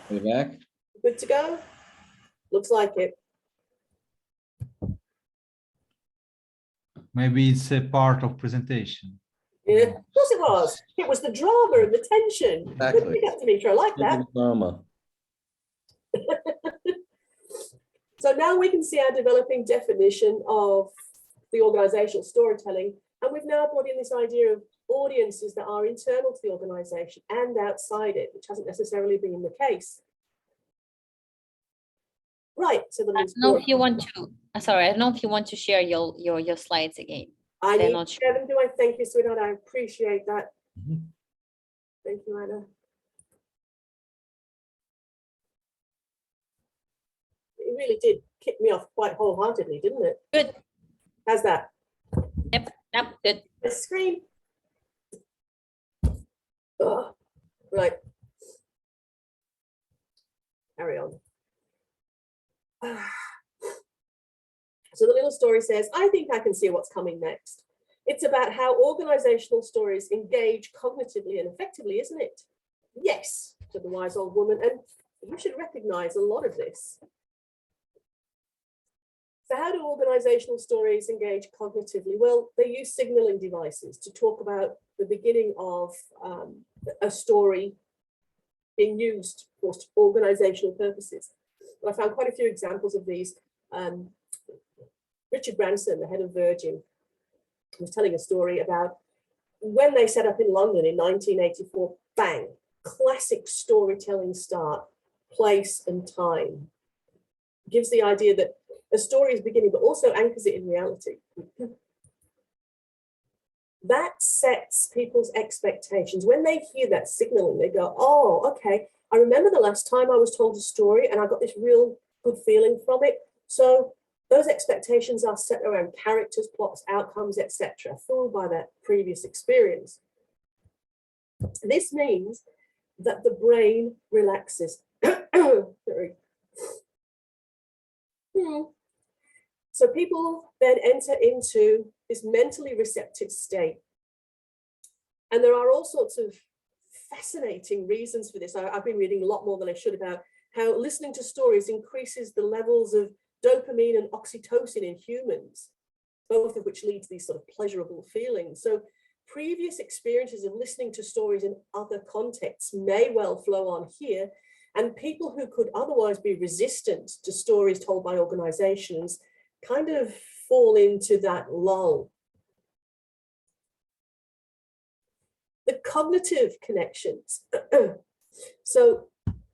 Are you back? Good to go? Looks like it. Maybe it's a part of presentation. Yeah, of course it was. It was the drama and the tension. Exactly. Good pick up, Demetra. I like that. Drama. So now we can see our developing definition of the organizational storytelling. And we've now brought in this idea of audiences that are internal to the organization and outside it, which hasn't necessarily been the case. Right. So the I don't know if you want to, sorry, I don't know if you want to share your slides again. I They're need not to share them, do I? Thank you, sweetheart. I appreciate that. Thank you, Anna. It really did kick me off quite wholeheartedly, didn't it? Good. How's that? Yep, good. The screen. Oh, right. Carry on. So the little story says, I think I can see what's coming next. It's about how organizational stories engage cognitively and effectively, isn't it? Yes, said the wise old woman, and you should recognize a lot of this. So how do organizational stories engage cognitively? Well, they use signaling devices to talk about the beginning of a story being used for organizational purposes. And I found quite a few examples of these. Richard Branson, the head of Virgin, was telling a story about when they set up in London in 1984, bang, classic storytelling start, place and time. Gives the idea that a story is beginning, but also anchors it in reality. That sets people's expectations. When they hear that signaling, they go, oh, okay, I remember the last time I was told a story and I got this real good feeling from it. So those expectations are set around characters, plots, outcomes, etc., fueled by that previous experience. This means that the brain relaxes. So people then enter into this mentally receptive state. And there are all sorts of fascinating reasons for this. I've been reading a lot more than I should about how listening to stories increases the levels of dopamine and oxytocin in humans, both of which lead to these sort of pleasurable feelings. So previous experiences of listening to stories in other contexts may well flow on here, and people who could otherwise be resistant to stories told by organizations kind of fall into that lull. The cognitive connections. So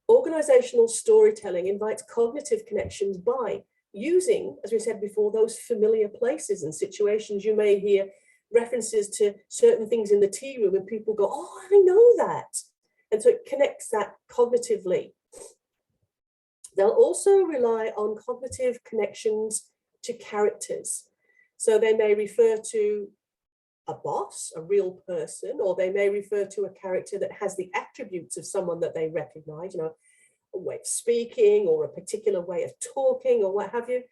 organizational storytelling invites cognitive connections by using, as we said before, those familiar places and situations. You may hear references to certain things in the tea room and people go, oh, I know that. And so it connects that cognitively. They'll also rely on cognitive connections to characters. So they may refer to a boss, a real person, or they may refer to a character that has the attributes of someone that they recognize, you know, a way of speaking or a particular way of talking or what have you.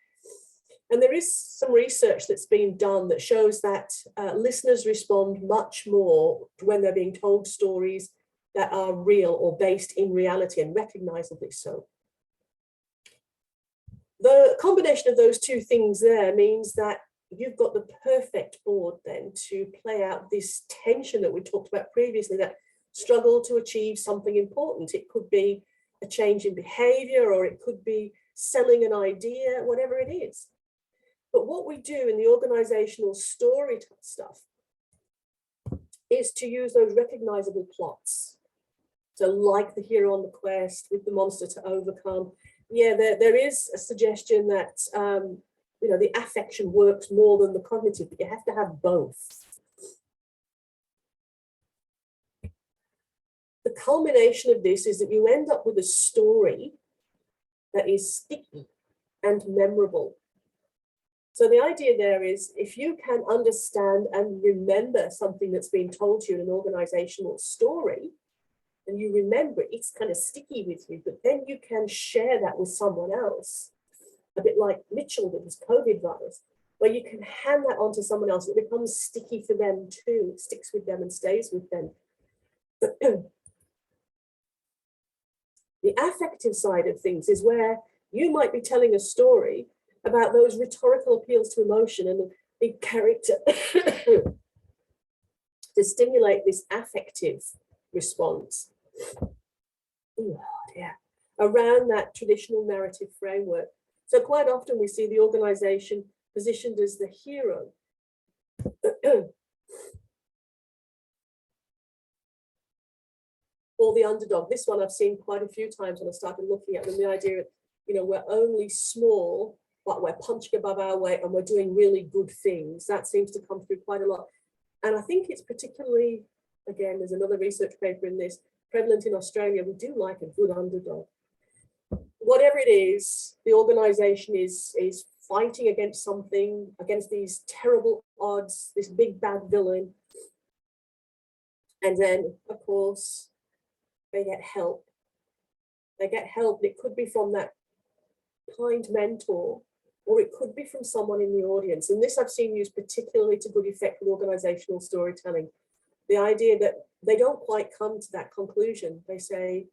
And there is some research that's been done that shows that listeners respond much more when they're being told stories that are real or based in reality, and recognizably so. The combination of those two things there means that you've got the perfect board then to play out this tension that we talked about previously, that struggle to achieve something important. It could be a change in behavior, or it could be selling an idea, whatever it is. But what we do in the organizational story stuff is to use those recognizable plots. So like the hero on the quest with the monster to overcome. Yeah, there is a suggestion that, you know, the affection works more than the cognitive, but you have to have both. The culmination of this is that you end up with a story that is sticky and memorable. So the idea there is, if you can understand and remember something that's been told to you in an organizational story, and you remember it, it's kind of sticky with you, but then you can share that with someone else, a bit like Mitchell with his COVID virus, where you can hand that on to someone else. It becomes sticky for them too. It sticks with them and stays with them. The affective side of things is where you might be telling a story about those rhetorical appeals to emotion and the big character to stimulate this affective response. Oh, yeah. Around that traditional narrative framework. So quite often we see the organization positioned as the hero. Or the underdog. This one I've seen quite a few times when I started looking at them, the idea of, you know, we're only small, but we're punching above our weight and we're doing really good things. That seems to come through quite a lot. And I think it's particularly, again, there's another research paper in this, prevalent in Australia. We do like a good underdog. Whatever it is, the organization is fighting against something, against these terrible odds, this big bad villain. And then, of course, they get help. They get help. It could be from that kind mentor, or it could be from someone in the audience. And this I've seen used particularly to good effect with organizational storytelling. The idea that they don't quite come to that conclusion. They say,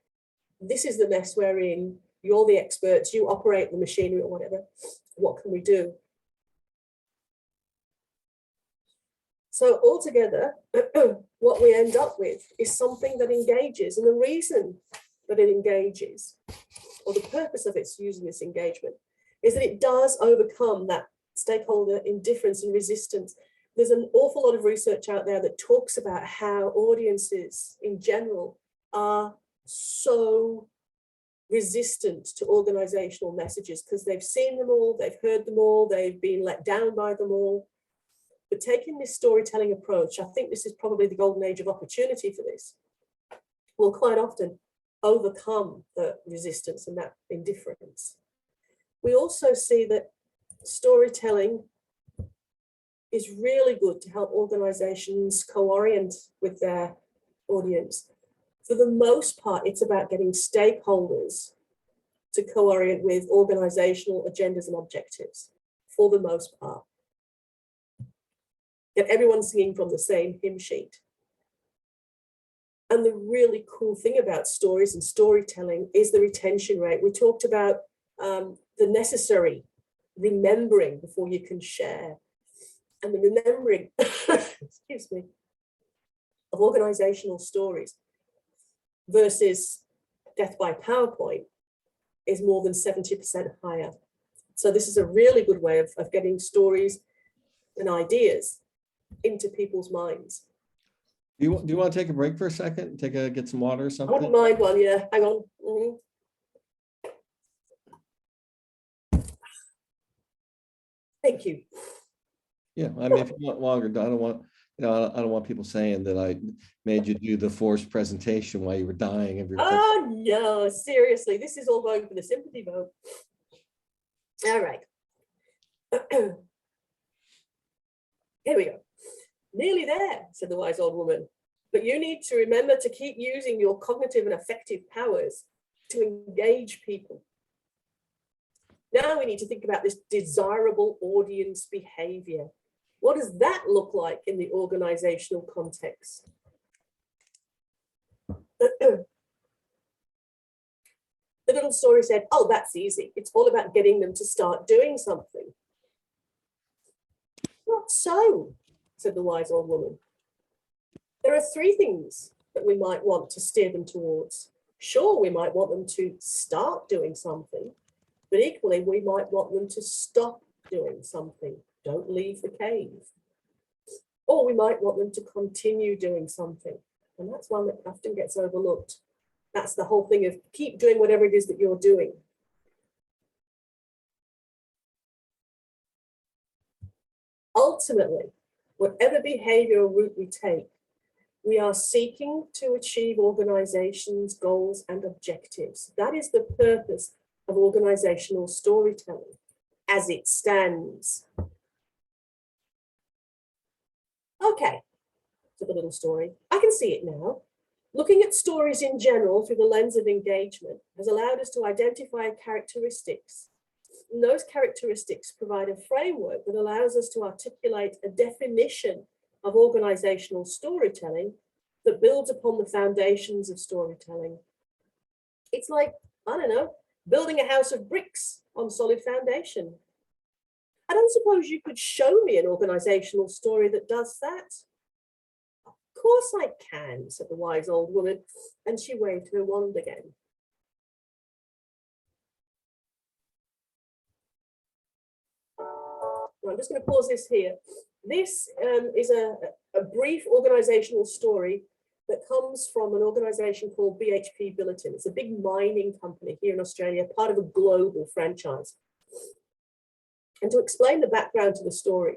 this is the mess we're in. You're the experts. You operate the machinery or whatever. What can we do? So altogether, what we end up with is something that engages. And the reason that it engages, or the purpose of its using this engagement, is that it does overcome that stakeholder indifference and resistance. There's an awful lot of research out there that talks about how audiences in general are so resistant to organizational messages because they've seen them all, they've heard them all, they've been let down by them all. But taking this storytelling approach, I think this is probably the golden age of opportunity for this, will quite often overcome the resistance and that indifference. We also see that storytelling is really good to help organizations co-orient with their audience. For the most part, it's about getting stakeholders to co-orient with organizational agendas and objectives, for the most part. Get everyone singing from the same hymn sheet. And the really cool thing about stories and storytelling is the retention rate. We talked about the necessary remembering before you can share. And the remembering, excuse me, of organizational stories versus death by PowerPoint is more than 70% higher. So this is a really good way of getting stories and ideas into people's minds. Do you want to take a break for a second? Get some water or I something? wouldn't mind one, yeah. Hang on. Thank you. Yeah, I mean, if you want longer, I don't want, I don't want people saying that I made you do the forced presentation while you were dying of your. Oh no, seriously, this is all going for the sympathy vote. All right. Here we go. Nearly there, said the wise old woman. But you need to remember to keep using your cognitive and affective powers to engage people. Now we need to think about this desirable audience behavior. What does that look like in the organizational context? The little story said, oh, that's easy. It's all about getting them to start doing something. Not so, said the wise old woman. There are three things that we might want to steer them towards. Sure, we might want them to start doing something, but equally we might want them to stop doing something. Don't leave the cave. Or we might want them to continue doing something. And that's one that often gets overlooked. That's the whole thing of keep doing whatever it is that you're doing. Ultimately, whatever behavioral route we take, we are seeking to achieve organizations' goals and objectives. That is the purpose of organizational storytelling as it stands. Okay, so the little story. I can see it now. Looking at stories in general through the lens of engagement has allowed us to identify characteristics. And those characteristics provide a framework that allows us to articulate a definition of organizational storytelling that builds upon the foundations of storytelling. It's like, I don't know, building a house of bricks on solid foundation. I don't suppose you could show me an organizational story that does that. Of course I can, said the wise old woman, and she waved her wand again. I'm just going to pause this here. This is a brief organizational story that comes from an organization called BHP Billiton. It's a big mining company here in Australia, part of a global franchise. And to explain the background to the story,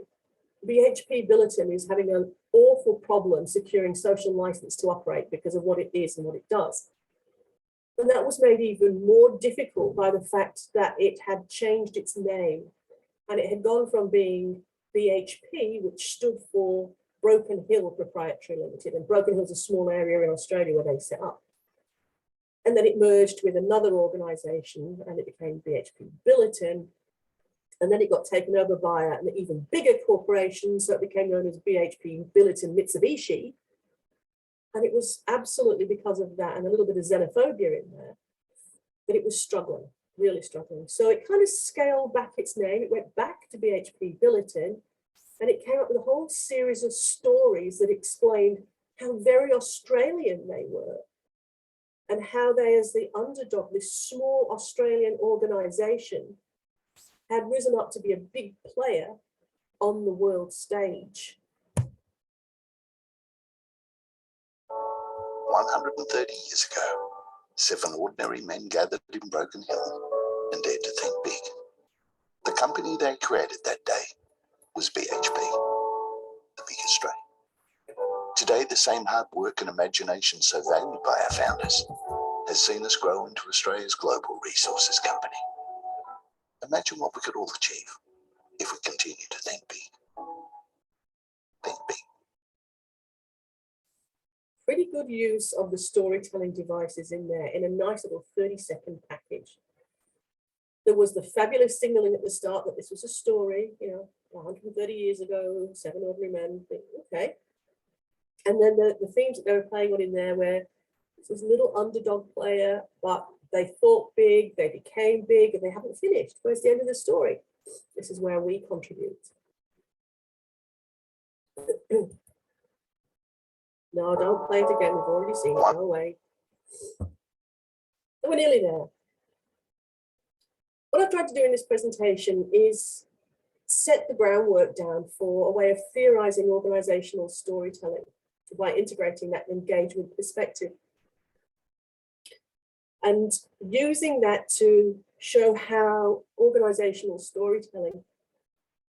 BHP Billiton is having an awful problem securing social license to operate because of what it is and what it does. And that was made even more difficult by the fact that it had changed its name. And it had gone from being BHP, which stood for Broken Hill Proprietary Limited, and Broken Hill is a small area in Australia where they set up. And then it merged with another organisation and it became BHP Billiton. And then it got taken over by an even bigger corporation, so it became known as BHP Billiton Mitsubishi. And it was absolutely because of that and a little bit of xenophobia in there that it was struggling. Really struggling. So it kind of scaled back its name. It went back to BHP Billiton and it came up with a whole series of stories that explained how very Australian they were and how they, as the underdog, this small Australian organisation, had risen up to be a big player on the world stage. 130 years ago, 7 ordinary men gathered in Broken Hill and dared to think big. The company they created that day was BHP, the big Australia. Today, the same hard work and imagination so valued by our founders has seen us grow into Australia's global resources company. Imagine what we could all achieve if we continue to think big. Think big. Pretty good use of the storytelling devices in there in a nice little 30-second package. There was the fabulous signaling at the start that this was a story, 130 years ago, 7 ordinary men, okay. And then the themes that they were playing on in there where this little underdog player, but they thought big, they became big, and they haven't finished. Where's the end of the story? This is where we contribute. No, don't play it again. We've already seen it. Go away. We're nearly there. What I've tried to do in this presentation is set the groundwork down for a way of theorizing organizational storytelling by integrating that engagement perspective. And using that to show how organizational storytelling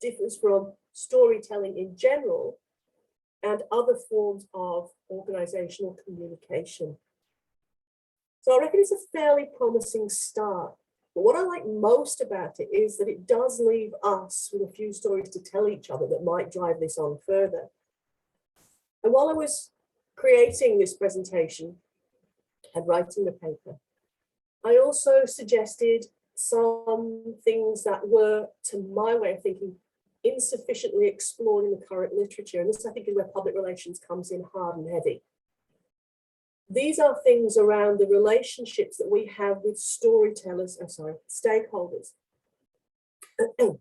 differs from storytelling in general and other forms of organizational communication. So I reckon it's a fairly promising start. But what I like most about it is that it does leave us with a few stories to tell each other that might drive this on further. And while I was creating this presentation and writing the paper, I also suggested some things that were, to my way of thinking, insufficiently explored in the current literature. And this, I think, is where public relations comes in hard and heavy. These are things around the relationships that we have with storytellers, stakeholders. And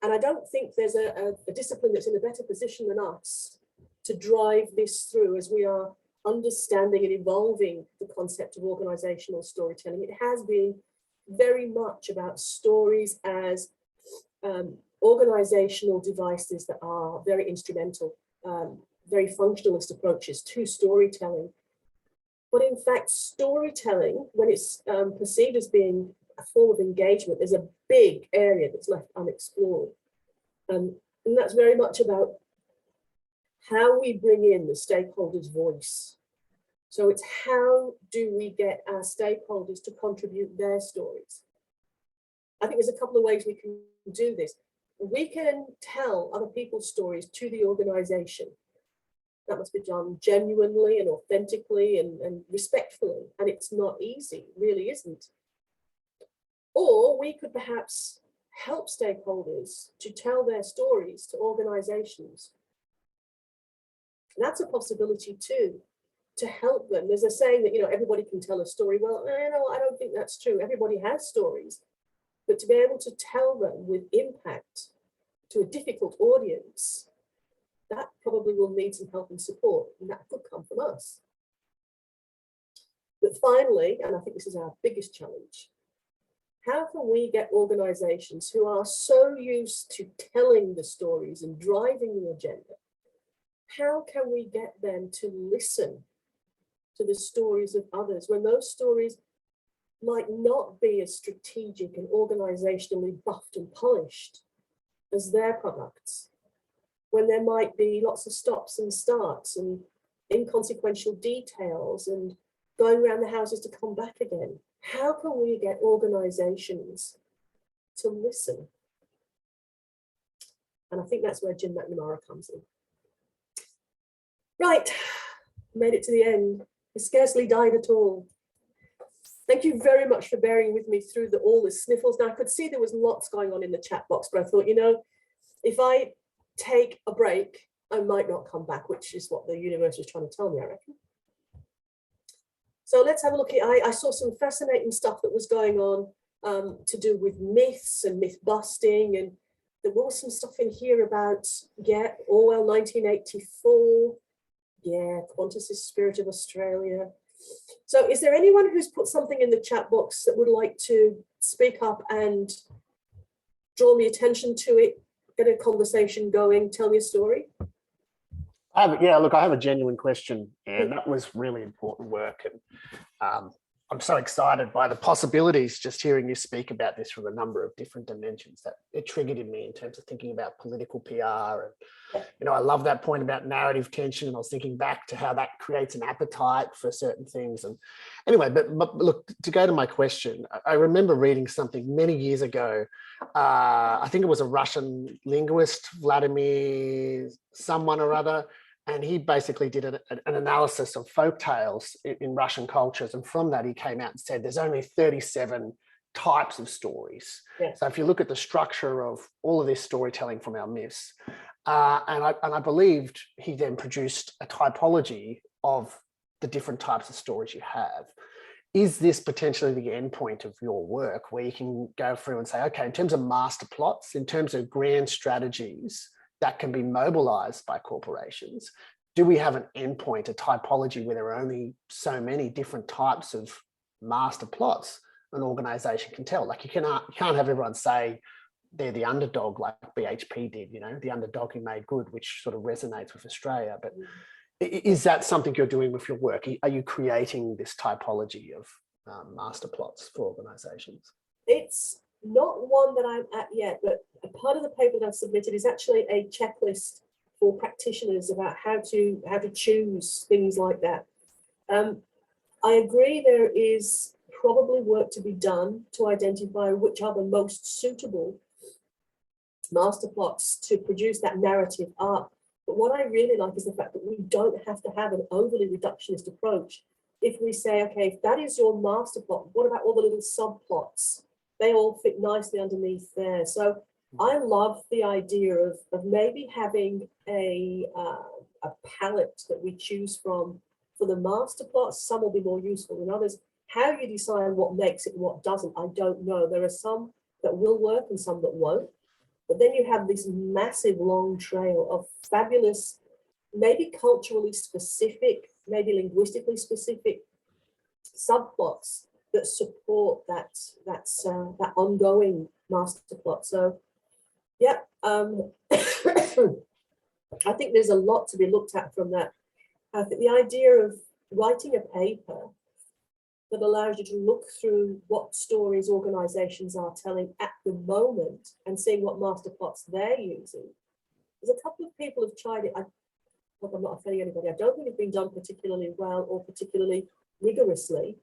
I don't think there's a discipline that's in a better position than us to drive this through as we are understanding and evolving the concept of organizational storytelling. It has been very much about stories as organizational devices that are very instrumental, very functionalist approaches to storytelling. But in fact, storytelling, when it's perceived as being a form of engagement, is a big area that's left unexplored. And that's very much about how we bring in the stakeholders' voice. So it's how do we get our stakeholders to contribute their stories? I think there's a couple of ways we can do this. We can tell other people's stories to the organization. That must be done genuinely and authentically and respectfully. And it's not easy, it really isn't. Or we could perhaps help stakeholders to tell their stories to organizations. That's a possibility too, to help them. There's a saying that, everybody can tell a story. Well, I don't think that's true. Everybody has stories, but to be able to tell them with impact to a difficult audience, that probably will need some help and support, and that could come from us. But finally, and I think this is our biggest challenge, how can we get organizations who are so used to telling the stories and driving the agenda, how can we get them to listen to the stories of others when those stories might not be as strategic and organizationally buffed and polished as their products, when there might be lots of stops and starts and inconsequential details and going around the houses to come back again? How can we get organizations to listen? And I think that's where Jim McNamara comes in. Right, made it to the end. I scarcely died at all. Thank you very much for bearing with me through all the sniffles. Now, I could see there was lots going on in the chat box, but I thought, if I take a break, I might not come back, which is what the university is trying to tell me, I reckon. So let's have a look at, I saw some fascinating stuff that was going on to do with myths and myth busting. And there was some stuff in here about, Orwell 1984. Qantas's Spirit of Australia. So is there anyone who's put something in the chat box that would like to speak up and draw me attention to it, get a conversation going, tell me a story? Look, I have a genuine question, and that was really important work. And I'm so excited by the possibilities just hearing you speak about this from a number of different dimensions that it triggered in me in terms of thinking about political PR. And, I love that point about narrative tension. And I was thinking back to how that creates an appetite for certain things. And anyway, but look, to go to my question, I remember reading something many years ago. I think it was a Russian linguist, Vladimir someone or other. And he basically did an analysis of folk tales in Russian cultures. And from that, he came out and said, there's only 37 types of stories. So if you look at the structure of all of this storytelling from our myths, and I believed he then produced a typology of the different types of stories you have. Is this potentially the endpoint of your work where you can go through and say, okay, in terms of master plots, in terms of grand strategies, that can be mobilized by corporations, do we have an endpoint, a typology where there are only so many different types of master plots an organization can tell? Like you can't have everyone say they're the underdog like BHP did, the underdog who made good, which sort of resonates with Australia. But is that something you're doing with your work? Are you creating this typology of master plots for organizations? It's not one that I'm at yet, but a part of the paper that I've submitted is actually a checklist for practitioners about how to choose things like that. I agree there is probably work to be done to identify which are the most suitable master plots to produce that narrative arc. But what I really like is the fact that we don't have to have an overly reductionist approach. If we say, okay, if that is your master plot, what about all the little subplots? They all fit nicely underneath there. So I love the idea of maybe having a palette that we choose from for the master plots. Some will be more useful than others. How you decide what makes it and what doesn't, I don't know. There are some that will work and some that won't. But then you have this massive long trail of fabulous, maybe culturally specific, maybe linguistically specific subplots that support that ongoing master plot. So yeah, I think there's a lot to be looked at from that. I think the idea of writing a paper that allows you to look through what stories organizations are telling at the moment and seeing what master plots they're using. There's a couple of people who've tried it. I hope I'm not offending anybody. I don't think it's been done particularly well or particularly rigorously,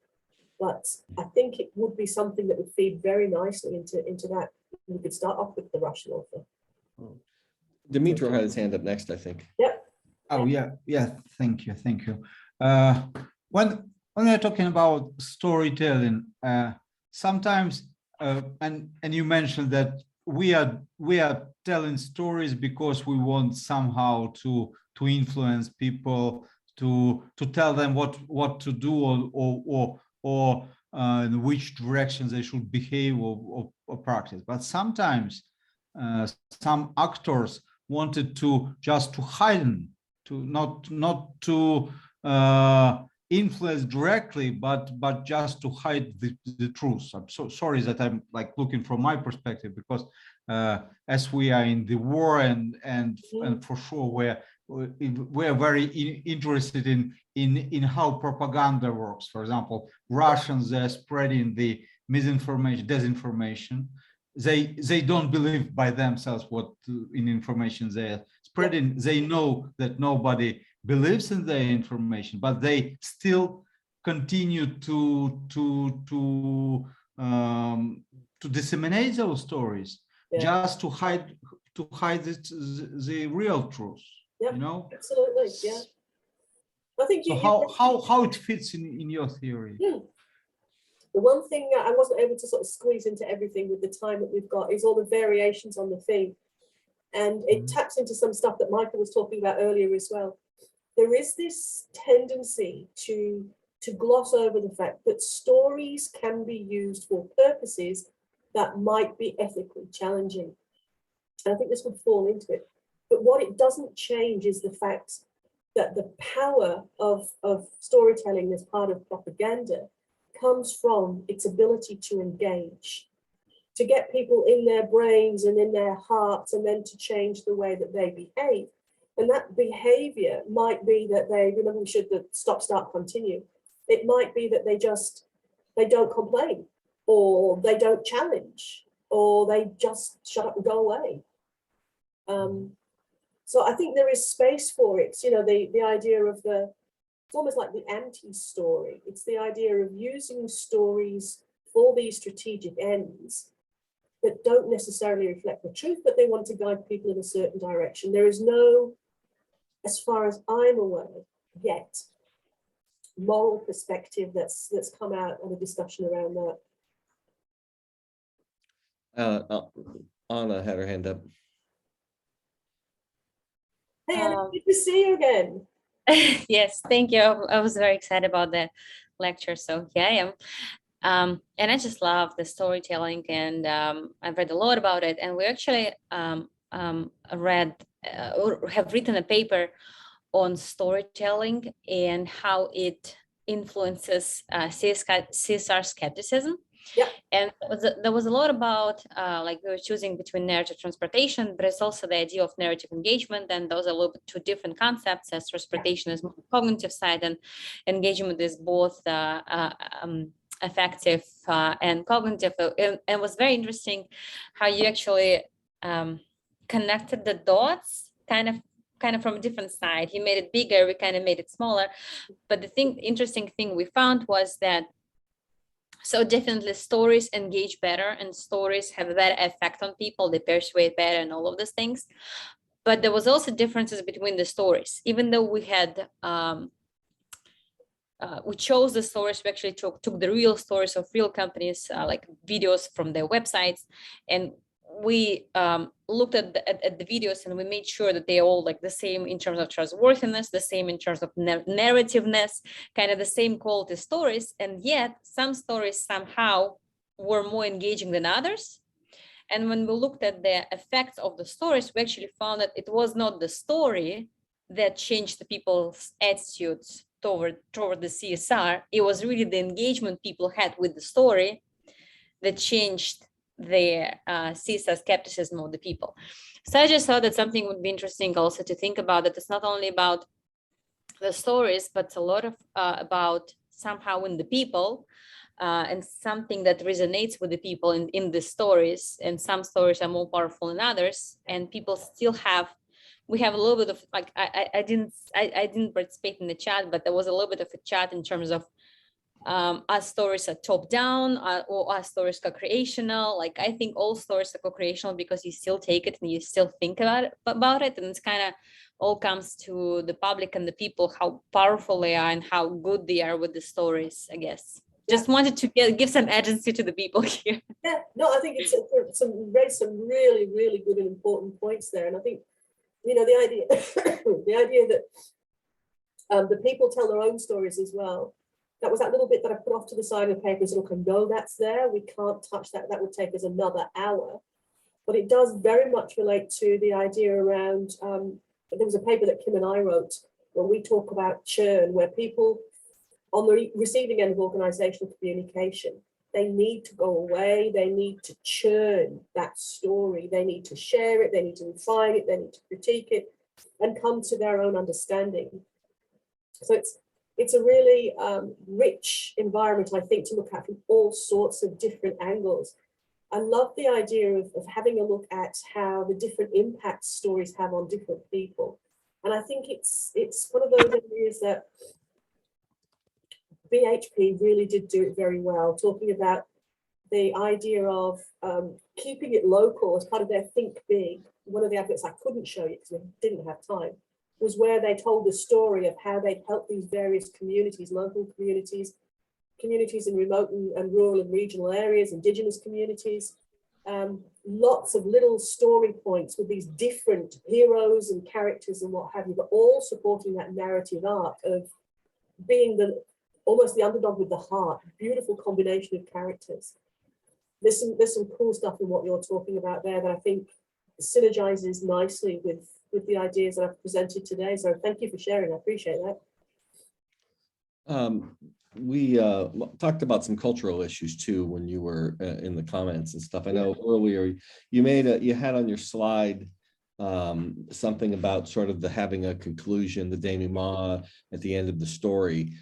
but I think it would be something that would feed very nicely into that. We could start off with the Russian author. Dimitro had his hand up next, I think. Yep. Oh yeah, thank you. When we're talking about storytelling, sometimes and you mentioned that we are telling stories because we want somehow to influence people, to tell them what to do or in which directions they should behave or practice. But sometimes some actors wanted to just to hide, to not to influence directly, but just to hide the truth. I'm so sorry that I'm like looking from my perspective, because as we are in the war and for sure we're very interested in how propaganda works. For example, Russians, they're spreading the misinformation, disinformation. They don't believe by themselves what in information they're spreading. They know that nobody believes in their information, but they still continue to disseminate those stories just to hide the real truth. Yeah, you know, absolutely. Yeah, I think so how it fits in your theory. The one thing that I wasn't able to sort of squeeze into everything with the time that we've got is all the variations on the theme. And it taps into some stuff that Michael was talking about earlier as well. There is this tendency to gloss over the fact that stories can be used for purposes that might be ethically challenging. And I think this would fall into it. But what it doesn't change is the fact that the power of storytelling as part of propaganda comes from its ability to engage, to get people in their brains and in their hearts, and then to change the way that they behave. And that behavior might be that they, remember we should the stop, start, continue. It might be that they don't complain, or they don't challenge, or they just shut up and go away. So I think there is space for it. You know, the idea of it's almost like the anti-story. It's the idea of using stories for these strategic ends that don't necessarily reflect the truth, but they want to guide people in a certain direction. There is no, as far as I'm aware yet, moral perspective that's come out of a discussion around that. Anna had her hand up. Hey, Anna, good to see you again. Yes, thank you. I was very excited about the lecture, so yeah, I am. And I just love the storytelling, and I've read a lot about it. And we actually have written a paper on storytelling and how it influences CSR skepticism. Yeah. And there was a lot about like we were choosing between narrative transportation, but it's also the idea of narrative engagement. And those are a little bit two different concepts, as transportation is more cognitive side and engagement is both affective and cognitive. And it was very interesting how you actually connected the dots kind of from a different side. You made it bigger, we kind of made it smaller. But the interesting thing we found was that so definitely stories engage better, and stories have a better effect on people. They persuade better and all of those things. But there was also differences between the stories. Even though we had, we chose the stories, we actually took the real stories of real companies, like videos from their websites. And we looked at the videos, and we made sure that they are all like the same in terms of trustworthiness, the same in terms of narrativeness, kind of the same quality stories. And yet some stories somehow were more engaging than others. And when we looked at the effects of the stories, we actually found that it was not the story that changed the people's attitudes toward the CSR. It was really the engagement people had with the story that changed the CSR skepticism of the people. So I just thought that something would be interesting also to think about, that it's not only about the stories, but a lot of about somehow in the people, and something that resonates with the people in the stories. And some stories are more powerful than others, and people still have, we have a little bit of like, I didn't participate in the chat, but there was a little bit of a chat in terms of our stories are top down, or our stories co-creational. Like, I think all stories are co-creational because you still take it and you still think about it, and it's kind of all comes to the public and the people, how powerful they are and how good they are with the stories, I guess. Just wanted to give some agency to the people here. Yeah, no, I think it's raised some really, really good and important points there. And I think, you know, the idea, the idea that the people tell their own stories as well. That was that little bit that I put off to the side of the paper and said, look, I know that's there. We can't touch that. That would take us another hour. But it does very much relate to the idea around, there was a paper that Kim and I wrote where we talk about churn, where people on the receiving end of organizational communication, they need to go away, they need to churn that story, they need to share it, they need to refine it, they need to critique it, and come to their own understanding. So it's a really rich environment, I think, to look at from all sorts of different angles. I love the idea of having a look at how the different impacts stories have on different people. And I think it's one of those areas that BHP really did do it very well, talking about the idea of keeping it local as part of their Think Big. One of the adverts I couldn't show you because we didn't have time was where they told the story of how they helped these various communities, local communities, communities in remote and rural and regional areas, Indigenous communities, lots of little story points with these different heroes and characters and what have you, but all supporting that narrative arc of being almost the underdog with the heart, beautiful combination of characters. There's some cool stuff in what you're talking about there that I think synergizes nicely with the ideas that I've presented today. So thank you for sharing. I appreciate that. We talked about some cultural issues too when you were in the comments and stuff. I know earlier you had on your slide something about sort of having a conclusion, the denouement at the end of the story.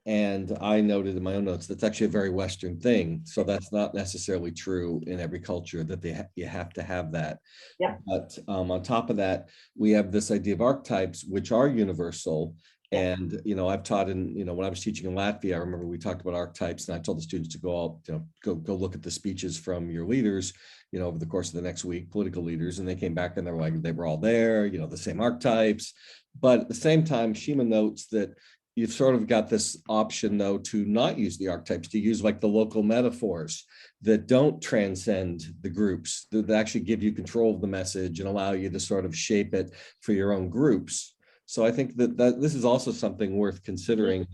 And I noted in my own notes, that's actually a very Western thing. So that's not necessarily true in every culture that you have to have that. Yeah. But on top of that, we have this idea of archetypes, which are universal. And, you know, I've taught in, you know, when I was teaching in Latvia, I remember we talked about archetypes, and I told the students to go out, you know, go look at the speeches from your leaders, you know, over the course of the next week, political leaders. And they came back and they were like, they were all there, you know, the same archetypes. But at the same time, Shima notes that you've sort of got this option, though, to not use the archetypes, to use like the local metaphors that don't transcend the groups, that actually give you control of the message and allow you to sort of shape it for your own groups. So I think that this is also something worth considering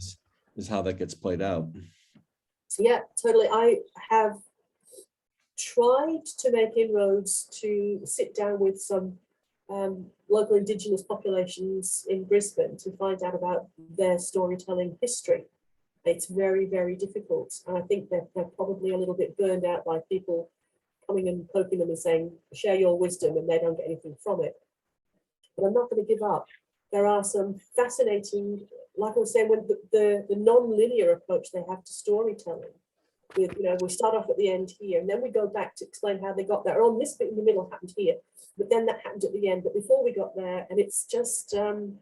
is how that gets played out. Yeah, totally. I have tried to make inroads to sit down with some local Indigenous populations in Brisbane to find out about their storytelling history. It's very, very difficult. And I think they're probably a little bit burned out by people coming and poking them and saying, share your wisdom, and they don't get anything from it. But I'm not going to give up. There are some fascinating, like I was saying, when the non-linear approach they have to storytelling. With, you know, we start off at the end here, and then we go back to explain how they got there. Oh, this bit in the middle happened here, but then that happened at the end. But before we got there, and it's just to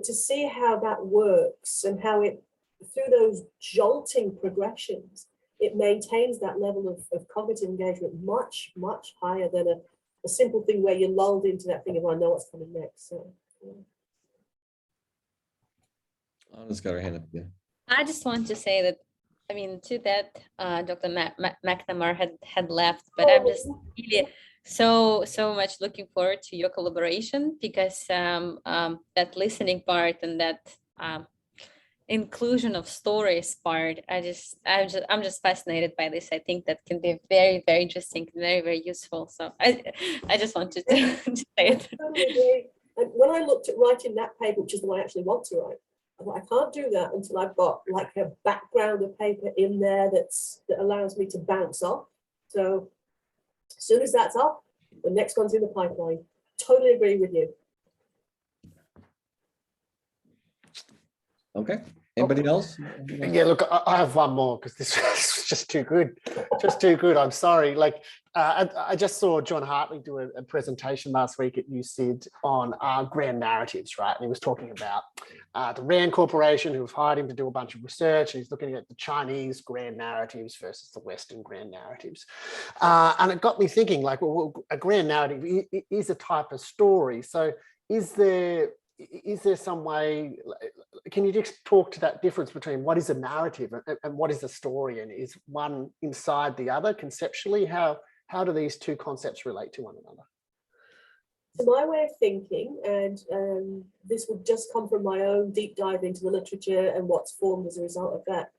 see how that works and how it, through those jolting progressions, it maintains that level of cognitive engagement much, much higher than a simple thing where you're lulled into that thing of, I know what's coming next. So, yeah. Anna's got her hand up again. I just want to say that, I mean, to that, Dr. McNamara had left, but I'm just really so much looking forward to your collaboration, because that listening part and that inclusion of stories part, I'm just fascinated by this. I think that can be very, very interesting, very, very useful. So I just wanted to say it. And when I looked at writing that paper, which is the one I actually want to write, I can't do that until I've got like a background of paper in there that allows me to bounce off. So as soon as that's up, the next one's in the pipeline. Totally agree with you. Okay. Anybody else? Yeah, look, I have one more because this is just too good. Just too good. I'm sorry. Like, I just saw John Hartley do a presentation last week at UCID on grand narratives, right? And he was talking about the Rand Corporation who have hired him to do a bunch of research. And he's looking at the Chinese grand narratives versus the Western grand narratives. And it got me thinking, like, well, a grand narrative is a type of story. So is there some way, can you just talk to that difference between what is a narrative and what is a story, and is one inside the other conceptually? How do these two concepts relate to one another? So my way of thinking, and this would just come from my own deep dive into the literature and what's formed as a result of that,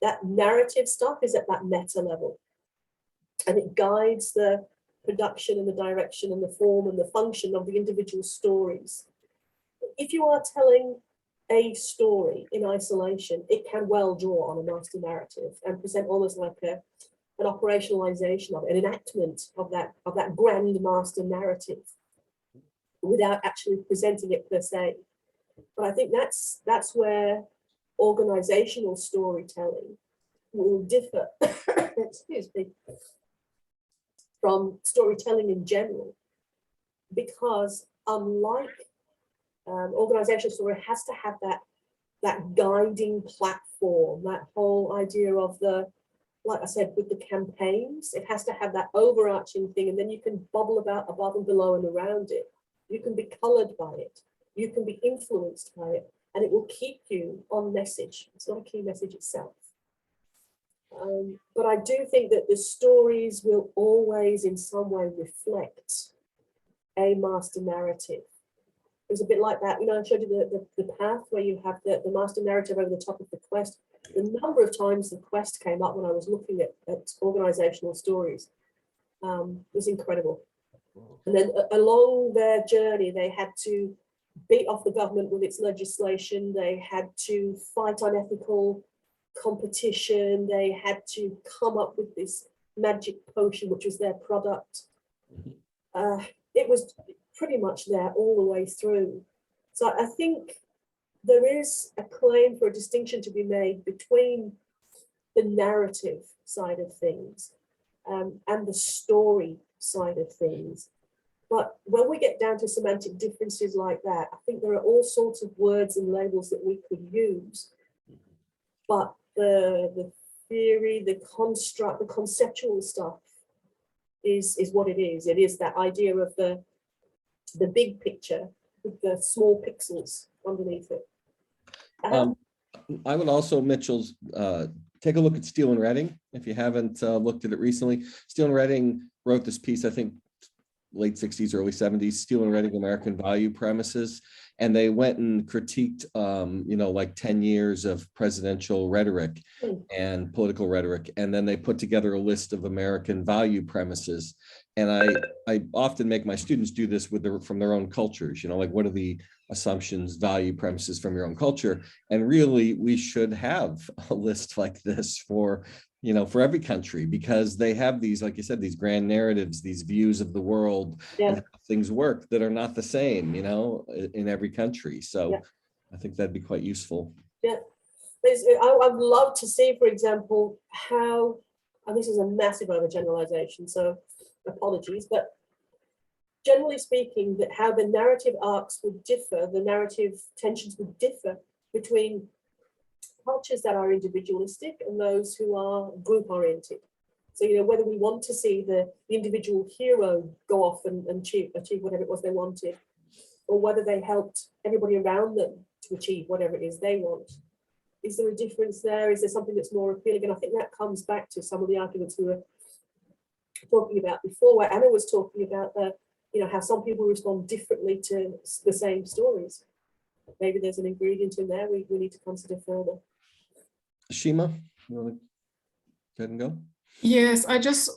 that narrative stuff is at that meta level, and it guides the production and the direction and the form and the function of the individual stories. If you are telling a story in isolation, it can well draw on a master narrative and present almost like an operationalization of it, an enactment of that grand master narrative without actually presenting it per se. But I think that's where organizational storytelling will differ excuse me, from storytelling in general, because unlike organizational story has to have that guiding platform, that whole idea of the, like I said, with the campaigns, it has to have that overarching thing, and then you can bubble about above and below and around it. You can be colored by it. You can be influenced by it, and it will keep you on message. It's not a key message itself. But I do think that the stories will always in some way reflect a master narrative. It was a bit like that, you know, I showed you the path where you have the master narrative over the top of the quest. The number of times the quest came up when I was looking at organizational stories was incredible. And then along their journey, they had to beat off the government with its legislation. They had to fight unethical competition. They had to come up with this magic potion, which was their product. It was pretty much there all the way through. So I think there is a claim for a distinction to be made between the narrative side of things and the story side of things. But when we get down to semantic differences like that, I think there are all sorts of words and labels that we could use. But the theory, the construct, the conceptual stuff is what it is. It is that idea of the big picture with the small pixels underneath it. I would also, Mitchell's, take a look at Steele and Redding if you haven't looked at it recently. Steele and Redding wrote this piece, I think, late 60s, early 70s, Steele and Redding, American Value Premises. And they went and critiqued, you know, like 10 years of presidential rhetoric and political rhetoric. And then they put together a list of American value premises. And I often make my students do this from their own cultures, you know, like what are the assumptions, value premises from your own culture? And really, we should have a list like this for, you know, for every country, because they have these, like you said, these grand narratives, these views of the world and how things work that are not the same, you know, in every country. So I think that'd be quite useful. Yeah, I'd love to see, for example, how, and this is a massive overgeneralization, so apologies, but generally speaking, that how the narrative arcs would differ, the narrative tensions would differ between cultures that are individualistic and those who are group oriented. So, you know, whether we want to see the individual hero go off and achieve whatever it was they wanted, or whether they helped everybody around them to achieve whatever it is they want. Is there a difference there? Is there something that's more appealing? And I think that comes back to some of the arguments we were talking about before, where Anna was talking about you know, how some people respond differently to the same stories. Maybe there's an ingredient in there we need to consider further. Shima, you want to go ahead and go? Yes, I just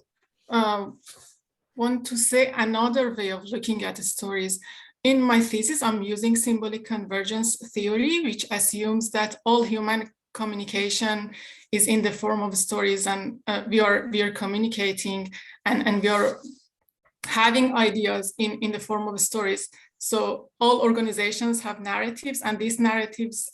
want to say another way of looking at the stories. In my thesis, I'm using symbolic convergence theory, which assumes that all human communication is in the form of stories, and we are communicating and we are having ideas in the form of stories. So all organizations have narratives, and these narratives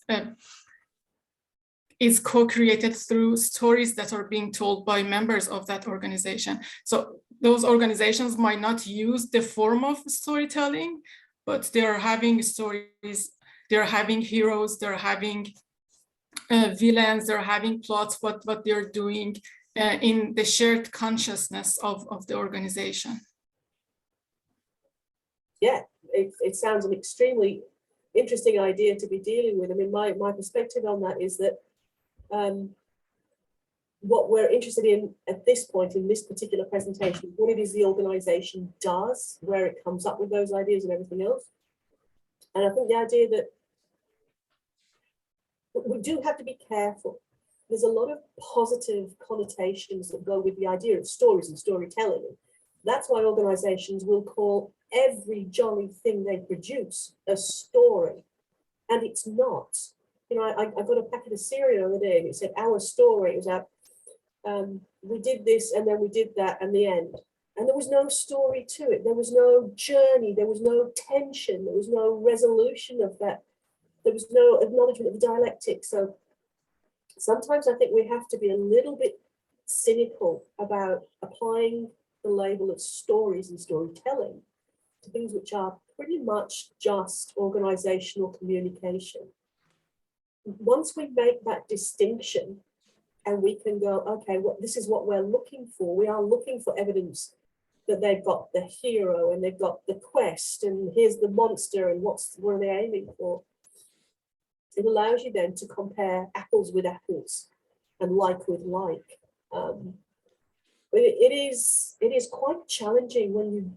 is co-created through stories that are being told by members of that organization. So those organizations might not use the form of storytelling, but they're having stories, they're having heroes, they're having villains, they're having plots, what they're doing in the shared consciousness of the organization. Yeah, it sounds an extremely interesting idea to be dealing with. I mean, my perspective on that is that what we're interested in at this point in this particular presentation, what it is the organization does, where it comes up with those ideas and everything else. And I think the idea that we do have to be careful. There's a lot of positive connotations that go with the idea of stories and storytelling. That's why organizations will call every jolly thing they produce a story. And it's not. You know, I got a packet of cereal the other day and it said our story. It was out, we did this and then we did that and the end. And there was no story to it. There was no journey. There was no tension. There was no resolution of that. There was no acknowledgement of the dialectic. So sometimes I think we have to be a little bit cynical about applying the label of stories and storytelling to things which are pretty much just organizational communication. Once we make that distinction and we can go, okay, this is what we're looking for. We are looking for evidence that they've got the hero and they've got the quest and here's the monster and what are they aiming for. It allows you then to compare apples with apples and like with like. It is quite challenging when you,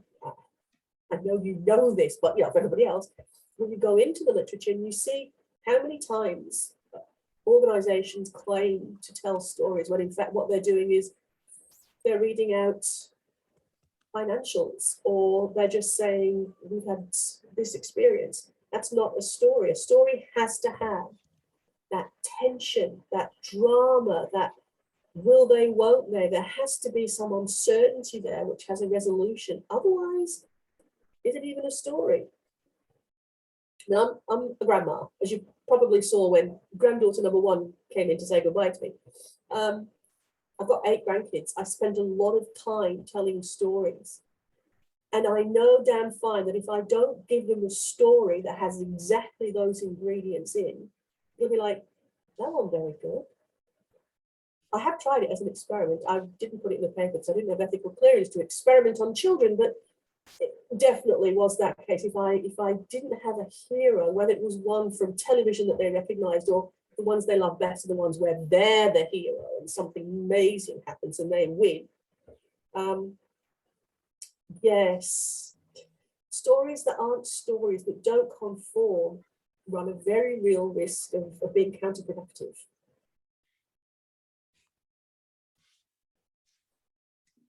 I know you know this, but yeah, for everybody else, when you go into the literature and you see how many times organizations claim to tell stories when in fact what they're doing is they're reading out financials or they're just saying we've had this experience. That's not a story. A story has to have that tension, that drama, that will they, won't they? There has to be some uncertainty there which has a resolution. Otherwise, is it even a story? Now, I'm a grandma, as you probably saw when granddaughter number 1 came in to say goodbye to me. I've got 8 grandkids. I spend a lot of time telling stories. And I know damn fine that if I don't give them a story that has exactly those ingredients in, they'll be like, that wasn't very good. I have tried it as an experiment. I didn't put it in the paper because I didn't have ethical clearance to experiment on children, but it definitely was that case. If I didn't have a hero, whether it was one from television that they recognized or the ones they love better, the ones where they're the hero and something amazing happens and they win. Yes, stories that aren't stories, that don't conform, run a very real risk of being counterproductive.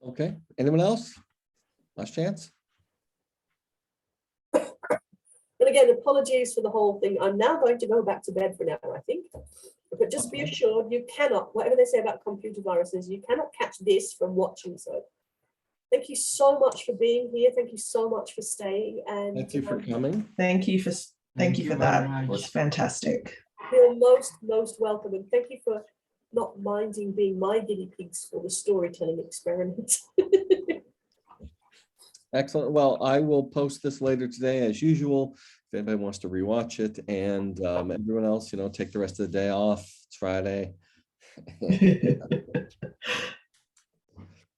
Okay, anyone else? Last chance. And again, apologies for the whole thing. I'm now going to go back to bed for now, I think. But just be assured, you cannot, whatever they say about computer viruses, you cannot catch this from watching. So thank you so much for being here. Thank you so much for staying. And thank you for coming. Thank you for that. It was fantastic. You're most welcome. And thank you for not minding being my guinea pigs for the storytelling experiment. Excellent. Well, I will post this later today as usual if anybody wants to rewatch it, and everyone else, you know, take the rest of the day off. It's Friday.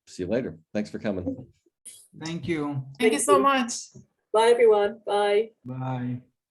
See you later. Thanks for coming. Thank you. Thank you so much. Bye, everyone. Bye. Bye.